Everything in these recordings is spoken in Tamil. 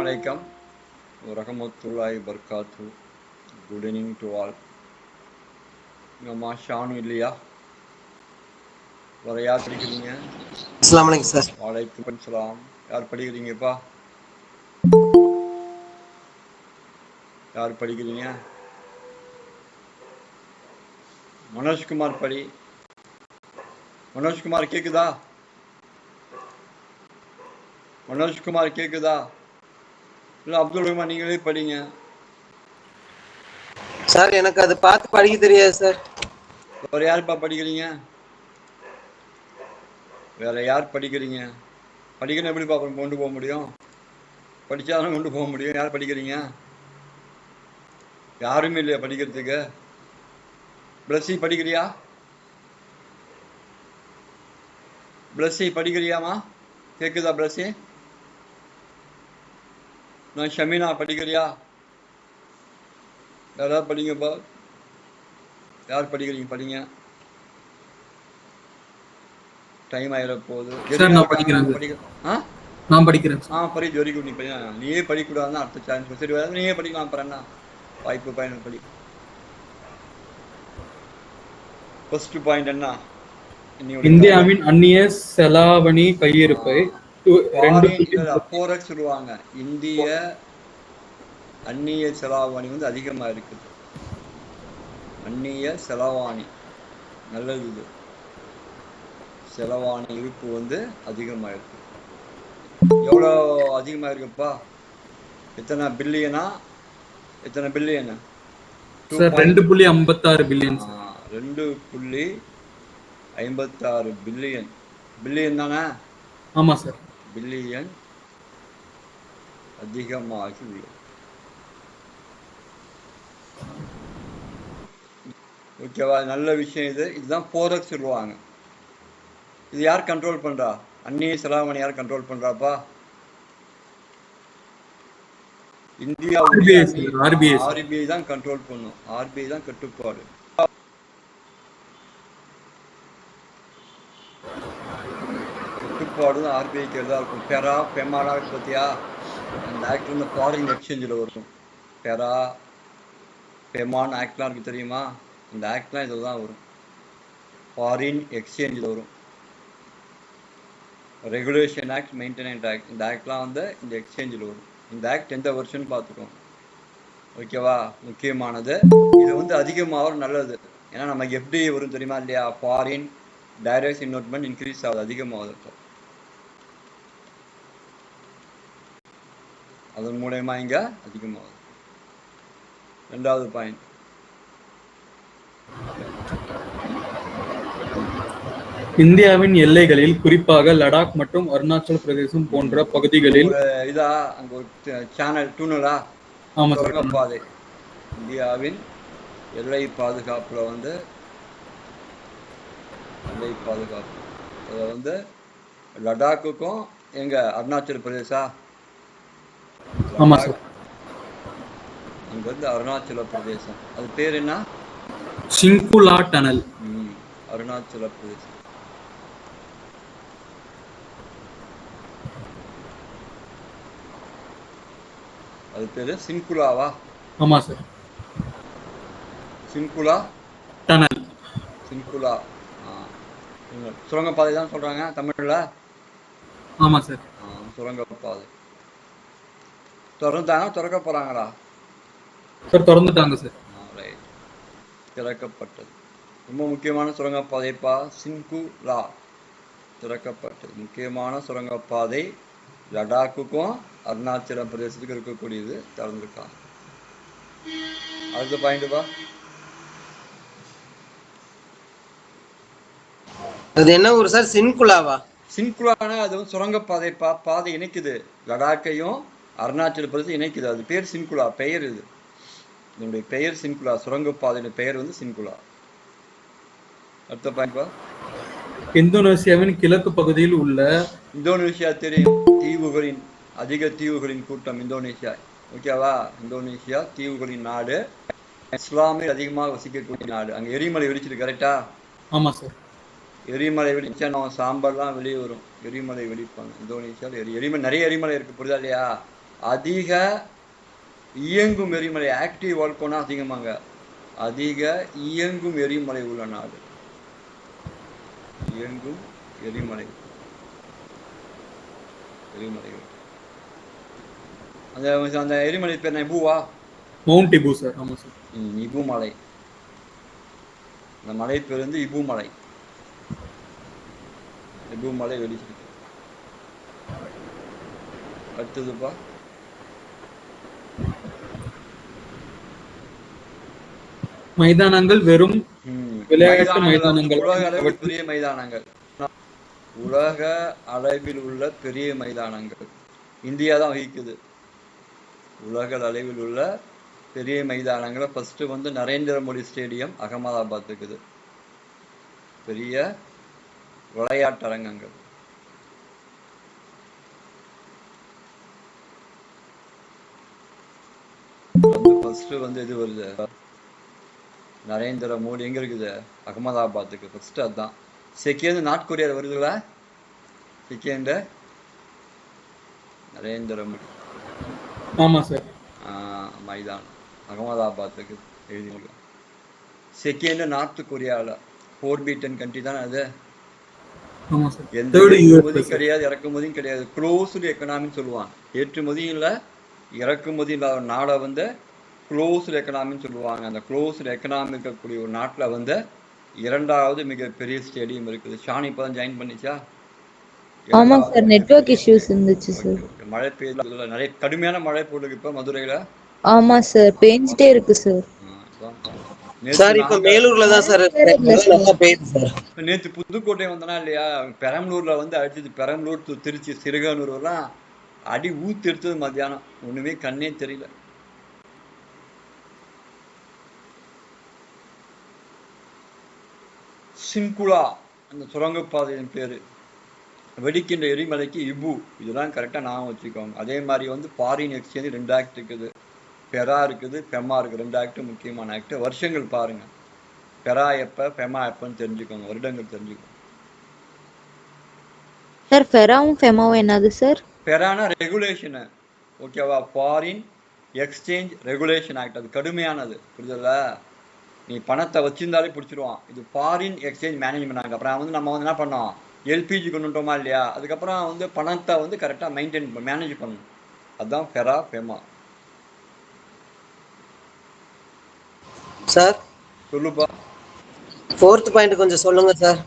Assalamualaikum warahmatullahi wabarakatuh. Good evening to all. அம்மா ஷானு இல்லையா? வேற யார் படிக்கிறீங்க? அஸ்ஸலாமு அலைக்கும் சார். வலைக்கும் சலாம். யார் படிக்கிறீங்கப்பா? யார் படிக்கிறீங்க? மனோஜ்குமார் படி. மனோஜ்குமார் கேக்குதா? மனோஜ்குமார் கேக்குதா? இல்லை அப்துல் ரஹ்மான் நீங்களே படிங்க. சார் எனக்கு அதை பார்த்து படிக்க தெரியாது சார். வேற யாருப்பா படிக்கிறீங்க? வேற யார் படிக்கிறீங்க? படிக்கணும் எப்படிப்பா அப்புறம் கொண்டு போக முடியும்? படிச்சாதான் கொண்டு போக முடியும். யார் படிக்கிறீங்க? யாருமே இல்லையா படிக்கிறதுக்கு? பிளஸ்ஸி படிக்கிறியா? பிளஸ்ஸி படிக்கிறியாமா? கேக்குதா பிளஸ்ஸி? நான் ஷமீனா படிக்கிறியா? யாராவது படிங்கப்பா. யார் படிக்கிறீங்க? படிங்க. டைம் ஆயிட போகுது. நான் படிக்கிறேன். நான் படிக்கிறேன். படி வெரி குட். நீ படி. நீயே படிக்கூடாதுன்னா அடுத்த சான்ஸ். சரி வேறு நீயே படிக்கலாம். அப்புறம் என்ன வாய்ப்பு பயணம் படி. ஃபர்ஸ்ட் பாயிண்ட் என்ன? இந்தியாவின் அந்நிய செலாவணி கையிருப்பை சொல்லுவாங்க. இந்திய அந்நிய செலாவணி வந்து அதிகமா இருக்குது. அந்நிய செலவாணி நல்லது. இது செலவாணி இருப்பு வந்து அதிகமா இருக்கு. எவ்வளோ அதிகமா இருக்குப்பா? எத்தனை பில்லியனா? எத்தனை பில்லியன்? 2.56 பில்லியன். 2.56 பில்லியன். பில்லியன் தானே? ஆமா சார். பில்லியன் அதிகமாகி உள்ளது. ஓகேவா? நல்ல விஷயம் இது. இதுதான் போரக்ஸ் சொல்லுவாங்க. இது யார் கண்ட்ரோல் பண்றா? அந்நிய செலாவணி யார் கண்ட்ரோல் பண்றாப்பா? இந்தியா ஆர்பிஐ தான் கண்ட்ரோல் பண்ணும். ஆர்பிஐ தான் கட்டுப்பாடு. கட்டுப்பாடு தான் ஆர்பிஐக்கு எதா இருக்கும். பெரா பெமாரா பத்தியா? அந்த ஆக்ட் வந்து ஃபாரின் எக்ஸ்சேஞ்சில் வரும். பெரா பெமான் ஆக்ட்லாம் இருக்கு தெரியுமா? இந்த ஆக்ட்லாம் இதில் தான் வரும். ஃபாரின் எக்ஸ்சேஞ்சில் வரும். ரெகுலேஷன் ஆக்ட், மெயின்டெனன்ஸ் ஆக்ட், இந்த ஆக்ட்லாம் வந்து இந்த எக்ஸ்சேஞ்சில் வரும். இந்த ஆக்ட் எந்த வருஷம்னு பார்த்துக்கோங்க. ஓகேவா? முக்கியமானது. இது வந்து அதிகமாக நல்லது. ஏன்னா நமக்கு எப்படி வரும் தெரியுமா இல்லையா? ஃபாரின் டைரக்ட் இன்வெஸ்ட்மெண்ட் இன்க்ரீஸ் ஆகுது, அதிகமாகுது. அதன் மூலயமா இங்க அதிகமாகுது. ரெண்டாவது பாயிண்ட். இந்தியாவின் எல்லைகளில் குறிப்பாக லடாக் மற்றும் அருணாச்சல பிரதேசம் போன்ற பகுதிகளில் இதா அங்க ஒரு சேனல் டூனலா? பாதை. இந்தியாவின் எல்லை பாதுகாப்புல வந்து எல்லை பாதுகாப்பு அதில் வந்து லடாக்குக்கும் எங்க அருணாச்சல பிரதேசா? ஆமா சார். அங்க வந்து அருணாச்சல பிரதேசம். அது பேர் என்ன? சிங்குலா டனல். அருணாச்சல பிரதேசம். அது பேரு சின்குலாவா? ஆமா சார். சின்குலா டனல். சின்குலா சுரங்கப்பாதை தான் சொல்றாங்க தமிழ்ல. ஆமா சார். சுரங்கப்பாதை திறந்தாங்க. திறக்க போறாங்களா சார்? திறந்துட்டாங்க சார். திறக்கப்பட்டது. ரொம்ப முக்கியமான சுரங்கப்பாதைப்பா. சின்குலா திறக்கப்பட்டது. முக்கியமான சுரங்கப்பாதை. லடாக்குக்கும் அருணாச்சல பிரதேசத்துக்கு இருக்கக்கூடியது திறந்துருக்காங்க. அடுத்த பாயிண்ட்பா. அது என்ன ஊர் சார்? சின்குலாவா? சின்குலானா அது வந்து சுரங்கப்பாதைப்பா. பாதை இணைக்குது. லடாக்கையும் அருணாச்சல பிரதேசம் இணைக்குது. அது பேர் சின்குலா. பெயர் இது. இதனுடைய பெயர் சின்குலா. சுரங்கப்பாதையின் பெயர் வந்து சின்குலா. அடுத்த பாயிண்ட்பா. இந்தோனேசியாவின் கிழக்கு பகுதியில் உள்ள இந்தோனேசியா தெரியும். தீவுகளின் அதிக தீவுகளின் கூட்டம் இந்தோனேசியா. ஓகேவா? இந்தோனேசியா தீவுகளின் நாடு. இஸ்லாமில் அதிகமாக வசிக்கக்கூடிய நாடு. அங்க எரிமலை வெடிச்சிருக்கு. கரெக்டா? ஆமா சார். எரிமலை வெடிச்சா நம்ம சாம்பல்லாம் வெளியே வரும். எரிமலை வெடிப்பாங்க இந்தோனேசியாவில். எரிமலை நிறைய எரிமலை இருக்கு. புரியுதா இல்லையா? அதிக இயங்கும் எரிமலை, ஆக்டிவ் வால்கனோ அதிகமாங்க. அதிக இயங்கும் எரிமலை உள்ள நாடு. இயங்கும் எரிமலை எரிமலைகள். அந்த அந்த எரிமலை பேர் என்ன? இபுவா? Mount Ibu sir. ஆமா சார். இபு மலை. அந்த மலை பேர் வந்து இபு மலை. இபு மலை வெடிச்சிருக்கு. அடுத்ததுப்பா, மைதானங்கள் வெறும் விளையாட்டு மைதானங்கள். உலக அளவில் பெரிய மைதானங்கள். உலக அளவில் உள்ள பெரிய மைதானங்கள் இந்தியா தான் வகிக்குது. உலக அளவில் உள்ள பெரிய மைதானங்களை ஃபர்ஸ்ட் வந்து நரேந்திர மோடி ஸ்டேடியம் அகமதாபாத் இருக்குது. பெரிய விளையாட்டரங்கங்கள். ஃபர்ஸ்ட் வந்து இது வருது, நரேந்திர மோடி எங்க இருக்குது? அகமதாபாத்துக்கு ஃபர்ஸ்ட். அதுதான். செகண்ட் நார்த் கொரியா வருதுல. செகண்ட் நரேந்திர மோடி. ஆமா சார். மைதானம் அகமதாபாத்துக்கு எழுதி. செகண்ட் நார்த் கொரியாவில் 4B10 கண்ட்ரி தானே அது. எந்த ஏற்றுமதியும் கிடையாது, இறக்குமதியும் கிடையாது. க்ளோஸ்டு எக்கனாமின்னு சொல்லுவாங்க. ஏற்றுமதியும் இல்லை, இறக்குமதி இல்லாத நாடை வந்து க்ளோஸ்டு எக்கனாமின்னு சொல்லுவாங்க. அந்த க்ளோஸ்டு எக்கனாமி இருக்கக்கூடிய ஒரு நாட்டில் வந்து இரண்டாவது மிகப்பெரிய ஸ்டேடியம் இருக்குது. ஷானி இப்போ தான் ஜாயின் பண்ணிச்சா? ஆமா சார், நெட்வொர்க் இஷ்யூஸ் இருந்துச்சு சார். மழை பெய்யுது, நிறைய கடுமையான மழை போடுது இப்போ மதுரையில். ஆமா சார், பேஞ்சிட்டே இருக்கு சார். சார் இப்ப மேலூர்ல தான் சார் பெய்யுது சார். நேற்று புதுக்கோட்டை வந்தனா இல்லையா? பெரம்பலூர்ல வந்து அடிச்சது. பெரம்பலூர் டு திருச்சி சிறுகானூர்லாம் அடி ஊத்து எடுத்தது மத்தியானம். ஒண்ணுமே கண்ணே தெரியல. சின்குலா அந்த சுரங்கப்பாதையின் பேரு. வெடிக்கின்ற எரிமலைக்கு இபு. இதெல்லாம் கரெக்டா ஞாபகம் வச்சுக்கோங்க. அதே மாதிரி வந்து ஃபாரின் எக்ஸ்சேஞ்ச் 2 ஆக்ட் இருக்குது. பெரா இருக்குது, பெமா இருக்குது. 2 ஆக்ட் முக்கியமான ஆக்ட். வருஷங்கள் பாருங்க. பெரா எப்ப, பெமா எப்பன்னு தெரிஞ்சுக்கோங்க. வருடங்கள் தெரிஞ்சுக்கோங்க. சார் பெராவும் ஃபெமாவும் என்னது சார்? பெரானா ரெகுலேஷன், ஓகேவா? Foreign exchange regulation act. அது கடுமையானது, புரியுதுல்ல? நீ பணத்தை வச்சிருந்தாலே பிடிச்சிருவான். இது ஃபாரின் எக்ஸ்சேஞ்ச் மேனேஜ்மெண்ட் ஆக்ட். அப்புறம் வந்து நம்ம வந்து என்ன பண்ணோம்? எல்பிஜி கொண்டு வந்துட்டோமா இல்லையா? அதுக்கப்புறம் வந்து பணத்தை வந்து கரெக்டாக மெயின்டைன் மேனேஜ் பண்ணணும். அதுதான் பெரா பெமா. சார் சொல்லுப்பா. 4th பாயிண்ட் கொஞ்சம் சொல்லுங்க சார்.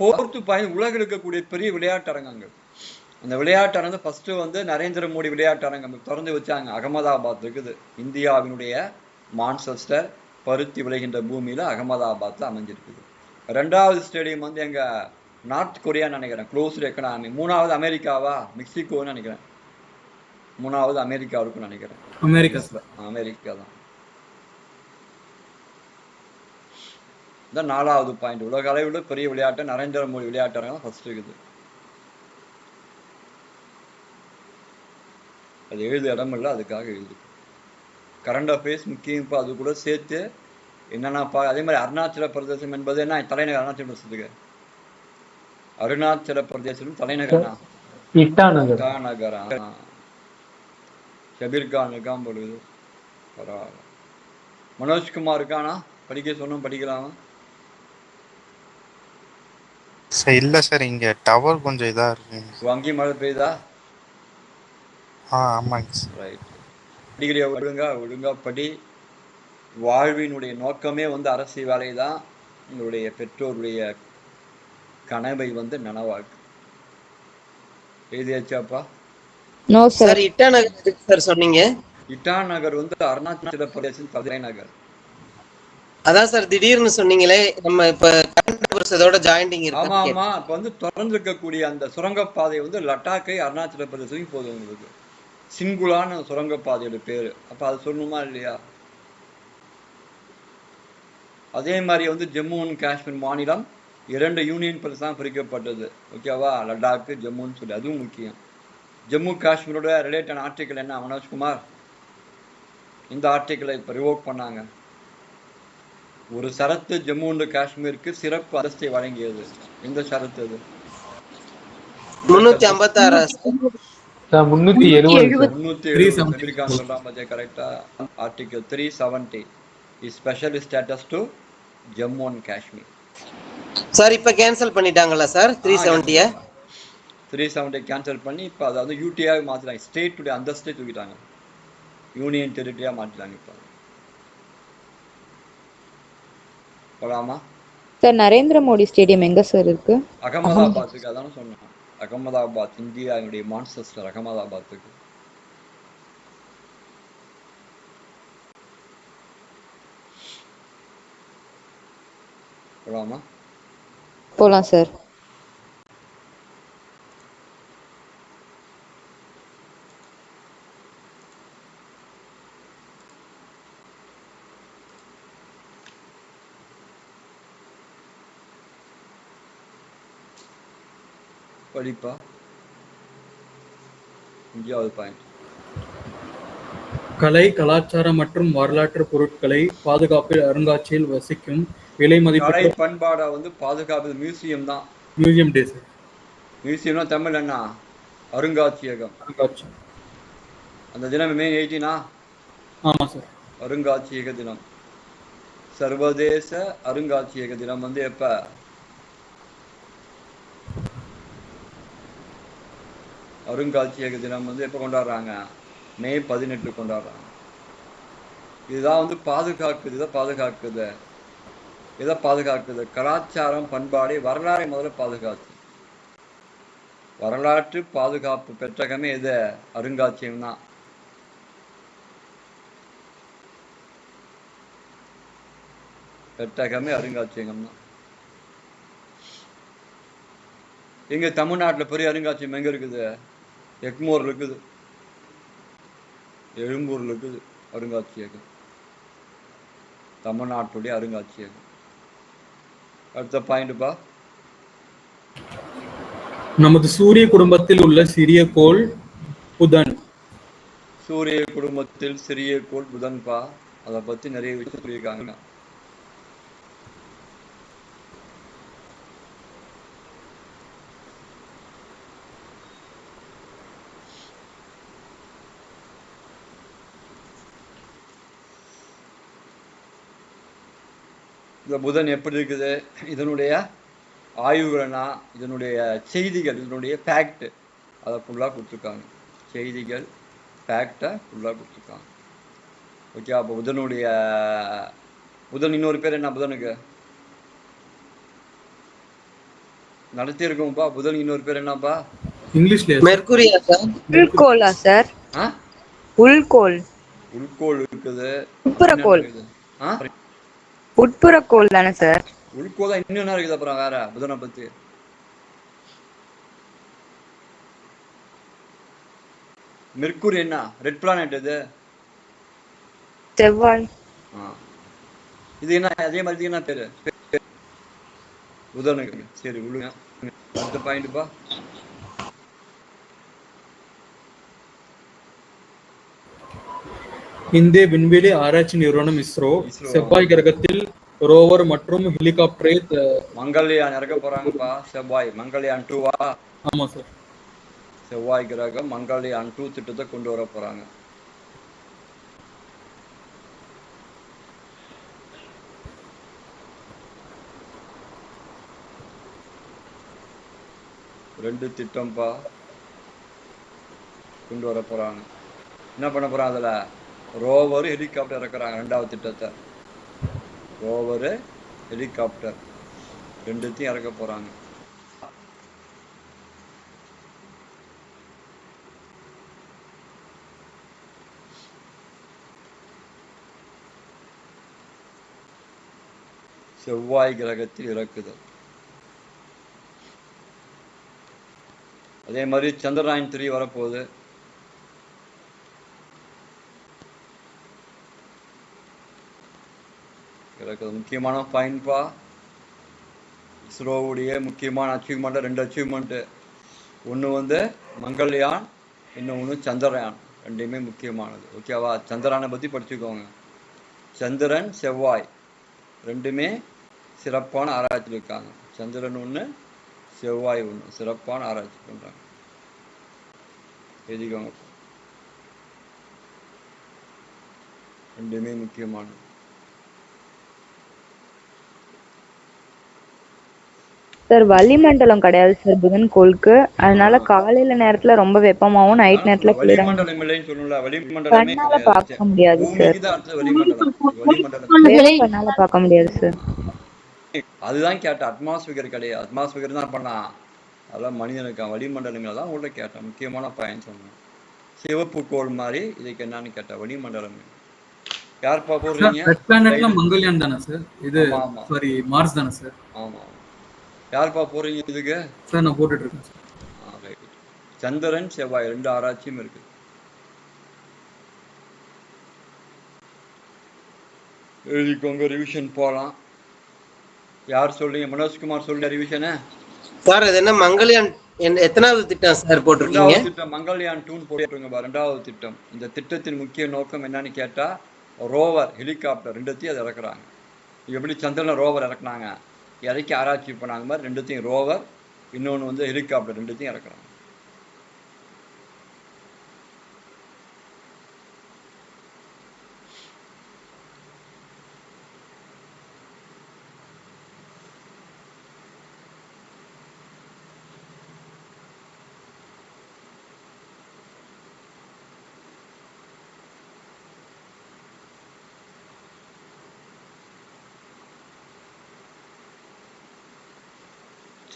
4th பாயிண்ட், உலகில் இருக்கக்கூடிய பெரிய விளையாட்டரங்கங்கள். அந்த விளையாட்டரங்கம் ஃபர்ஸ்ட் வந்து நரேந்திர மோடி விளையாட்டரங்கம் திறந்து வச்சாங்க. அகமதாபாத் இருக்குது. இந்தியாவினுடைய மான்செஸ்டர், பருத்தி விளைகின்ற பூமியில அகமதாபாத்ல அமைஞ்சிருக்குது. 2வது ஸ்டேடியம் வந்து எங்க? நார்த் கொரியான்னு நினைக்கிறேன், க்ளோஸ்டு எக்கனாமி. 3வது அமெரிக்காவா? மெக்சிகோன்னு நினைக்கிறேன். 3வது அமெரிக்கா இருக்குன்னு நினைக்கிறேன். அமெரிக்கா தான். இந்த 4வது பாயிண்ட், உலக அளவில் பெரிய விளையாட்டு நரேந்திர மோடி விளையாட்டரங்கம் ஃபர்ஸ்ட் இருக்குது. அது எழுத இடம் இல்லை, அதுக்காக எழுது. கரண்ட் அஃபேர்ஸ் முக்கியம். இப்போ அது கூட சேர்த்து என்னன்னா அதே மாதிரி அருணாச்சல பிரதேசம் என்பது என்ன தலைநகர்? அருணாச்சல பிரதேசத்துக்கு அருணாச்சல பிரதேசம் தலைநகர்னா இட்டாநகரா? ஷபீர் கான் இருக்கான் பொழுது. பரவாயில்ல. மனோஜ்குமார் இருக்கானா? படிக்க சொன்னோம், படிக்கலாமா? இல்ல சார், இங்க டவர் கொஞ்சம் இதா இருக்கு. அங்கேயும் மழை பெய்யுதா? ஆமாங்க சார். ரைட். படிக்கிறியா? ஒழுங்கா படி. வாழ்வினுடைய நோக்கமே வந்து அரசியல் வேலை தான். உங்களுடைய பெற்றோருடைய கனவை வந்து நனவாக்கு. எழுதியாச்சாப்பா? No sir. இட்டாநகர் எதுக்கு சார் சொன்னீங்க? இட்டாநகர் வந்து அருணாச்சல பிரதேசம் தலைநகர். அதான் சார் திடீர்னு சொன்னீங்களே, நம்ம இப்ப இதோட ஜாயிண்டிங் இருக்கு. ஆமா ஆமா. இப்ப வந்து தொடர்ந்து இருக்கக்கூடிய அந்த சுரங்கப்பாதை வந்து லடாக்கை அருணாச்சல பிரதேசம் போகுது உங்களுக்கு. சின்குலான்னு சுரங்கப்பாதையோட பேரு. அப்ப அது சொல்லணுமா இல்லையா? அதே மாதிரி வந்து ஜம்மு அண்ட் காஷ்மீர் மாநிலம் 2 யூனியன் பிரதேசம் பிரிக்கப்பட்டது. ஓகேவா? லடாக்கு, ஜம்முன்னு சொல்லி. அதுவும் முக்கியம். ஜம்மு காஷ்மீரோட ரிலேட்டட் ஆர்டிக்கல் என்ன மனோஜ்குமார்? இந்த ஆர்டிக்கலை இப்போ ரிவோக் பண்ணாங்க. ஒரு ஷரத்து ஜம்மு அண்ட் காஷ்மீருக்கு சிறப்பு அந்தஸ்தை வழங்கியது. எந்த ஷரத்து அது? 356 சார் 370 சார். 370 சொல்லியிருக்காங்க சொல்றான் பாத்தியா கரெக்டா. Article 370 is special status to Jammu and Kashmir. Sir இப்ப கேன்சல் பண்ணிட்டாங்களா சார் 370? 370 கேன்சல் பண்ணி இப்போ அதாவது யூடிஆவே மாத்திட்டாங்க. ஸ்டேட்டுடைய அந்தஸ்தே தூக்கிட்டாங்க, யூனியன் டெரிட்டரியா மாத்திட்டாங்க. இப்போ போலாமா சார் நரேந்திர மோடி ஸ்டேடியம் எங்க சார் இருக்கு? அகமதாபாத்துக்கு. அதான் சொன்னேன், அகமதாபாத் இந்தியாவுடைய மான்செஸ்டர் அகமதாபாத்துக்கு. போலாமா? போலாம் சார். படிப்பா 5வது பாயிண்ட். கலை, கலாச்சார மற்றும் வரலாற்று பொருட்களை பாதுகாப்பில் அருங்காட்சியில் வசிக்கும் விலை கலை மதிப்பீட்டு பண்பாடை வந்து பாதுகாப்பு மியூசியம் தான். Museum day sir. மியூசியம்னா தமிழ் என்ன? அருங்காட்சியகம். அருங்காட்சி. அந்த தினம் மே 18 ஆமா சார். அருங்காட்சியக தினம். சர்வதேச அருங்காட்சியக தினம் வந்து எப்ப? அருங்காட்சியக தினம் வந்து எப்ப கொண்டாடுறாங்க? மே 18 கொண்டாடுறாங்க. இதுதான் வந்து பாதுகாக்குது. இதை பாதுகாக்குது கலாச்சாரம், பண்பாடு, வரலாறை முதல்ல பாதுகாத்து. வரலாற்று பாதுகாப்பு பெற்றகமே இது அருங்காட்சியகம் தான். பெற்றகமே அருங்காட்சியகம் தான். எங்க தமிழ்நாட்டில் பெரிய அருங்காட்சியகம் எங்க இருக்குது? எக்மோர் இருக்குது, எழும்பூர்ல இருக்குது அருங்காட்சியகம், தமிழ்நாட்டுடைய அருங்காட்சியகம். அடுத்த பாயிண்ட்பா. நமது சூரிய குடும்பத்தில் உள்ள சிறிய கோள் புதன். சூரிய குடும்பத்தில் சிறிய கோள் புதன்பா. அதை பத்தி நிறைய விஷயம் சொல்லியிருக்காங்க. இந்த புதன் எப்படி இருக்குது, இதனுடைய ஆய்வுகள்னா, இதனுடைய செய்திகள், இதனுடைய ஃபேக்ட், அதை ஃபுல்லாக கொடுத்துருக்காங்க. செய்திகள் ஃபேக்டை ஃபுல்லாக கொடுத்துருக்காங்க. ஓகே. அப்போ புதன் இன்னொரு பேர் என்ன? புதனுக்கு நடத்தியிருக்கோம்ப்பா. புதன் இன்னொரு பேர் என்னப்பா? இங்கிலீஷ்ல மெர்க்குரியா சார். உள்கோளா சார்? உள்கோள். உள்கோள் இருக்குது. உட்புறக்கோள். உட்புறக்கோள் தானே சார்? உள்கோள் தான். இன்னும் என்ன இருக்குது அப்புறம் வேற புதனை பத்தி? மெர்க்குரி என்ன? Red planet. இது செவ்வாய். இது என்ன? அதே மாதிரி என்ன பேரு புதனுக்கு? சரி விழுங்க. அடுத்த பாயிண்ட்பா. இந்திய விண்வெளி ஆராய்ச்சி நிறுவனம் இஸ்ரோ செவ்வாய் கிரகத்தில் ரோவர் மற்றும் ஹெலிகாப்டரை மங்கள்யான் இறக்க போறாங்கப்பா. செவ்வாய் மங்கள்யான் 2வா? ஆமா சார். செவ்வாய் கிரகம் மங்கள்யான் 2 திட்டத்தை கொண்டு வர போறாங்க. ரெண்டு திட்டம்பா கொண்டு வர போறாங்க. என்ன பண்ண போறாங்க? அதுல ரோவர், ஹெலிகாப்டர் இறக்குறாங்க. 2வது திட்டத்தை ரோவர், ஹெலிகாப்டர் ரெண்டுத்தையும் இறக்க போறாங்க. செவ்வாய் கிரகத்தில் இறக்குதல். அதே மாதிரி சந்திரயான் 3 வரப்போகுது. முக்கியமான பாயிண்ட்பா. இஸ்ரோவுடைய முக்கியமான அச்சீவ்மெண்ட் 2 அச்சீவ்மெண்ட்டு. ஒன்று வந்து மங்கள்யான், இன்னொன்று சந்திரயான். ரெண்டுமே முக்கியமானது. ஓகேவா? சந்திரயானை பற்றி படிச்சுக்கோங்க. சந்திரன், செவ்வாய் ரெண்டுமே சிறப்பான ஆராய்ச்சி இருக்காங்க. சந்திரன் ஒன்று, செவ்வாய் ஒன்று சிறப்பான ஆராய்ச்சி பண்ணுறாங்க. எழுதிக்கோங்க. ரெண்டுமே முக்கியமானது. சார் வளிமண்டலம் கிடையாது சார் புதன் கோளுக்கு. அதனால காலையில நேரத்துல ரொம்ப வெப்பமாவும் நைட் நேரத்துல குளிராகவும் வளிமண்டலம் இல்லைன்னு சொல்லணும்ல, வளிமண்டலமே கண்ணால கிடையாது. பார்க்க முடியாது சார். பூமிக்கு தான் அடுத்தது வளிமண்டலம். வளிமண்டலம் வெறும் கண்ணால பார்க்க முடியாது சார். அதுதான் கேட்டேன். அட்மாஸ்பியர் கிடையாது. அட்மாஸ்பியர் தான் பண்ணலாம். அதெல்லாம் மனிதனுக்கு வளிமண்டலங்கள் தான் உள்ள கேட்டேன். முக்கியமான பயன் சொன்னேன். சிவப்பு கோள் மாதிரி இதுக்கு என்னன்னு கேட்டேன். வளிமண்டலம் யார்ப்பா போடுறீங்க? ரெட் பிளானட்ல மங்கள்யான் தானே சார்? இது ஆமா, ஆமா. சாரி மார்ஸ் தானே சார்? ஆமா. யார்ப்பா போடுறீங்க இதுக்கு? சார் நான் போட்டுட்டு இருக்கேன் சார். ரைட். சந்திரன் செவ்வாய் 2 ஆராய்ச்சியும் இருக்கு. எழுதிக்கோங்க. ரிவிஷன் போகலாம். யார் சொல்றீங்க? மனோஜ்குமார் சொல்லுங்க ரிவிஷனை. சார் அது என்ன மங்கள்யான் எத்தனாவது திட்டம் சார் போட்டிருக்கீங்க? 2வது திட்டம் மங்கள்யான் 2 போட்டுருங்க. 2வது திட்டம். இந்த திட்டத்தின் முக்கிய நோக்கம் என்னன்னு கேட்டா ரோவர் ஹெலிகாப்டர் 2த்தையும் அதை இறக்குறாங்க. எப்படி சந்திரன் ரோவர் இறக்குனாங்க, இறக்கி ஆராய்ச்சி பண்ணாங்க மாதிரி 2த்தையும் ரோவர், இன்னொன்று வந்து ஹெலிகாப்டர் 2த்தையும் இறக்குறாங்க.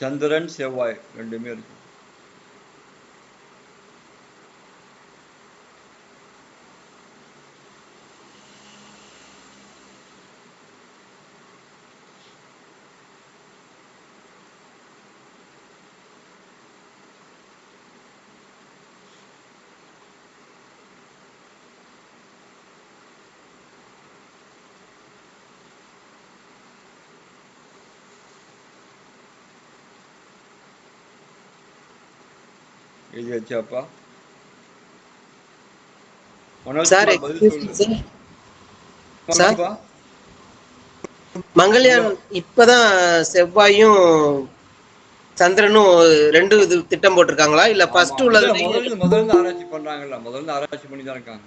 சந்திரன் செவ்வாய் 2மே இருக்கு. எழுதி வச்சாப்பா. சார் மங்கள்யான் இப்பதான் செவ்வாயும் சந்திரனும் 2 திட்டம் போட்டிருக்காங்களா இல்ல ஃபர்ஸ்ட் உள்ளது? முதல்ல ஆராய்ச்சி பண்றாங்கல்ல, முதல்ல ஆராய்ச்சி பண்ணி தான் இருக்காங்க.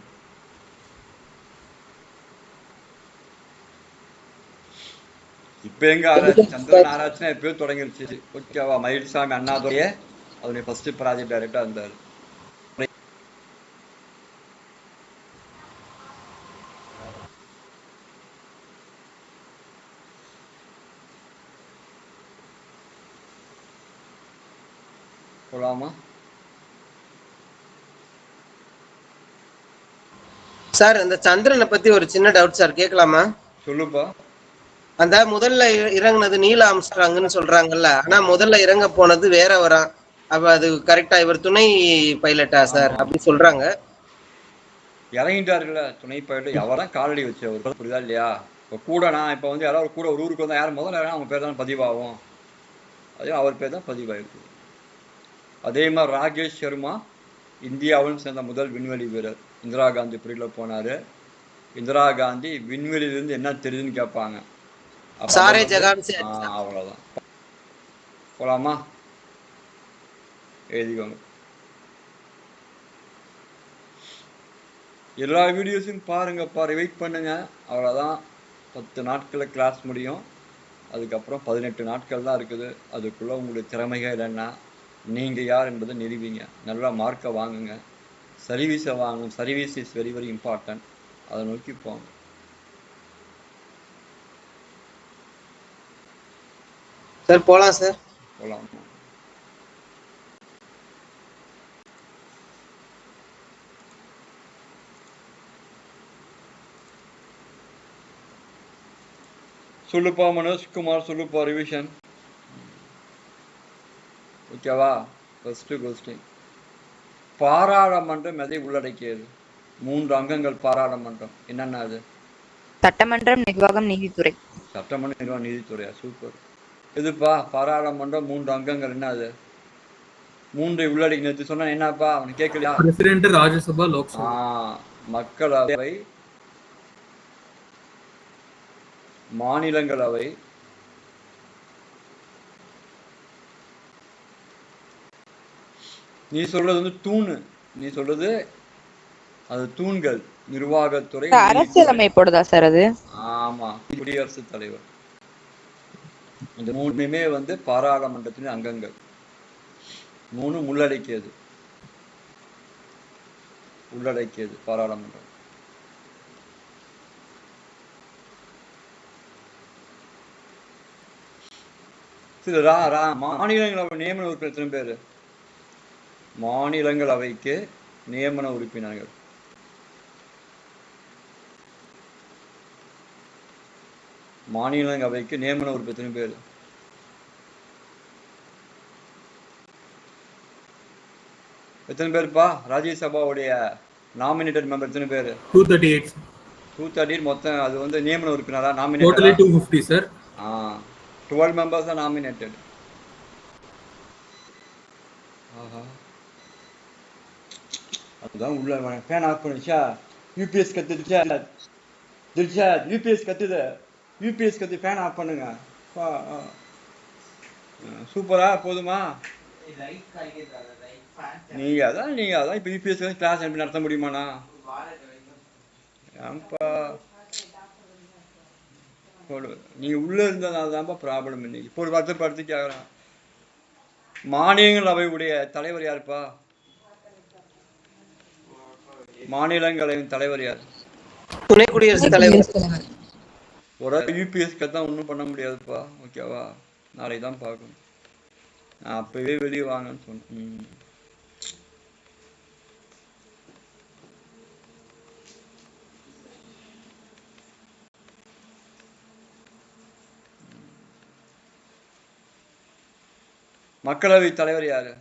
இப்ப எங்க ஆராய்ச்சி? சந்திரன் ஆராய்ச்சினா எப்பயோ தொடங்கிருச்சு. ஓகேவா? மயில்சாமி அண்ணாதுரையே அதனுடைய ஃபர்ஸ்ட் ப்ராஜெக்ட் டைரக்டா இருந்தாரு. போலாமா சார்? அந்த சந்திரனை பத்தி ஒரு சின்ன டவுட் சார், கேட்கலாமா? சொல்லுப்பா. அந்த முதல்ல இறங்குனது நீல் ஆம்ஸ்ட்ராங்னு சொல்றாங்கல்ல, ஆனா முதல்ல இறங்க போனது வேற வரான். அப்ப அது கரெக்டா இவர் துணை பைலட்டா சார் அப்படி சொல்றாங்க? இறங்கிட்டாருல துணை பைலட். எவரான் காலடி வச்சவர், புரியுதா இல்லையா? இப்போ கூட நான் இப்போ வந்து யாராவது கூட ஒரு ஊருக்கு வந்தா யார் முதல்ல இறங்க அவங்க பேர் தான் பதிவாகும். அதே அவர் பேர் தான் பதிவாயிருக்கு. அதே மாதிரி ராகேஷ் சர்மா இந்தியாவுடன் சேர்ந்த முதல் விண்வெளி வீரர். இந்திரா காந்தி பீரியட்ல போனாரு. இந்திரா காந்தி விண்வெளியிலிருந்து என்ன தெரியுதுன்னு கேட்பாங்க. சாரே ஜகான் சே அவ்வளவுதான். போலாமா? எழுதிக்கோங்க. எல்லா வீடியோஸையும் பாருங்கப்பா, ரிவைட் பண்ணுங்க. அவ்வளோதான். 10 நாட்களில் கிளாஸ் முடியும். அதுக்கப்புறம் 18 நாட்கள் தான் இருக்குது. அதுக்குள்ளே உங்களுடைய திறமைகள் என்ன, நீங்கள் யார் என்பதை நிரூபிங்க. நல்லா மார்க்கை வாங்குங்க. சர்வீஸை வாங்கணும். Service is very very important. அதை நோக்கி போங்க. சார் போலாம் சார். போகலாம். சொல்லுப்பா மனோஜ்குமார், சொல்லுப்பா ரிவிஷன். ஓகேவா? ஃபர்ஸ்ட் கொஸ்டின், பாராளுமன்றம் எதை உள்ளடக்கியது? 3 அங்கங்கள் பாராளுமன்றம். என்னென்ன அது? சட்டமன்றம், நிர்வாகம், நீதித்துறை. சட்டமன்றம், நிர்வாகம், நீதித்துறையா? சூப்பர். இதுப்பா பாராளுமன்றம் 3 அங்கங்கள். என்ன அது? 3 உள்ளடக்கி நேற்று சொன்ன என்னப்பா? அவனுக்கு கேட்கலையா? பிரசிடென்ட், ராஜ்யசபா, லோக்சபா. மக்களவை, மாநிலங்களவை, நீ சொல்றது வந்து தூணு. நீ சொல்றது அது தூண்கள், நிர்வாகத்துறை, சார், நீதித்துறை. அரசியலமைப்போடதா சார் அது? ஆமா, குடியரசுத் தலைவர். இந்த மூணுமே வந்து பாராளுமன்றத்தின் அங்கங்கள். மூணும் உள்ளடக்கியது பாராளுமன்றம். சரி, மாநிலங்களவை நியமன உறுப்பினர் எத்தனை பேரு? மாநிலங்களவைக்கு நியமன உறுப்பினர்கள் மாநிலங்களவைக்கு நியமன உறுப்பினர் எத்தனை பேரு? எத்தனை பேருப்பா? ராஜ்யசபாவுடைய நாமினேட்டட் மெம்பர் எத்தனை பேரு? 238. 238 மொத்தம். அது வந்து நியமன உறுப்பினரா Totally நாமினேட்டடா? 250, sir. 12 members are nominated. அதுதான் உள்ள ஃபேன் ஆஃப் பண்ணிச்சா? யூபிஎஸ் கத்துச்சா? தில்ஷாத் யூபிஎஸ் கத்துது. யூபிஎஸ் கத்து ஃபேன் ஆஃப் பண்ணுங்க. சூப்பரா, போதுமா? நீங்க அதான் இப்போ யூபிஎஸ் கிளாஸ் எப்படி நடத்த முடியுமாண்ணா? ஏன்பா நீங்க உள்ள இருந்ததுனால தான்ப்பா ப்ராப்ளம். இன்னைக்கு இப்போ ஒரு வருத்தப்படுத்தி கேட்கறேன். மாநிலங்களவையுடைய தலைவர் யாருப்பா? மாநிலங்களவையின் தலைவர் யார்? துணை குடியரசுத் தலைவர். ஒரு யூபிஎஸ்க்கு தான் ஒன்றும் பண்ண முடியாதுப்பா. ஓகேவா? நாளைக்கு தான் பார்க்கணும். நான் அப்பவே வெளியே வாங்கன்னு சொன்னேன். மக்களவை தலைவர் யாரு?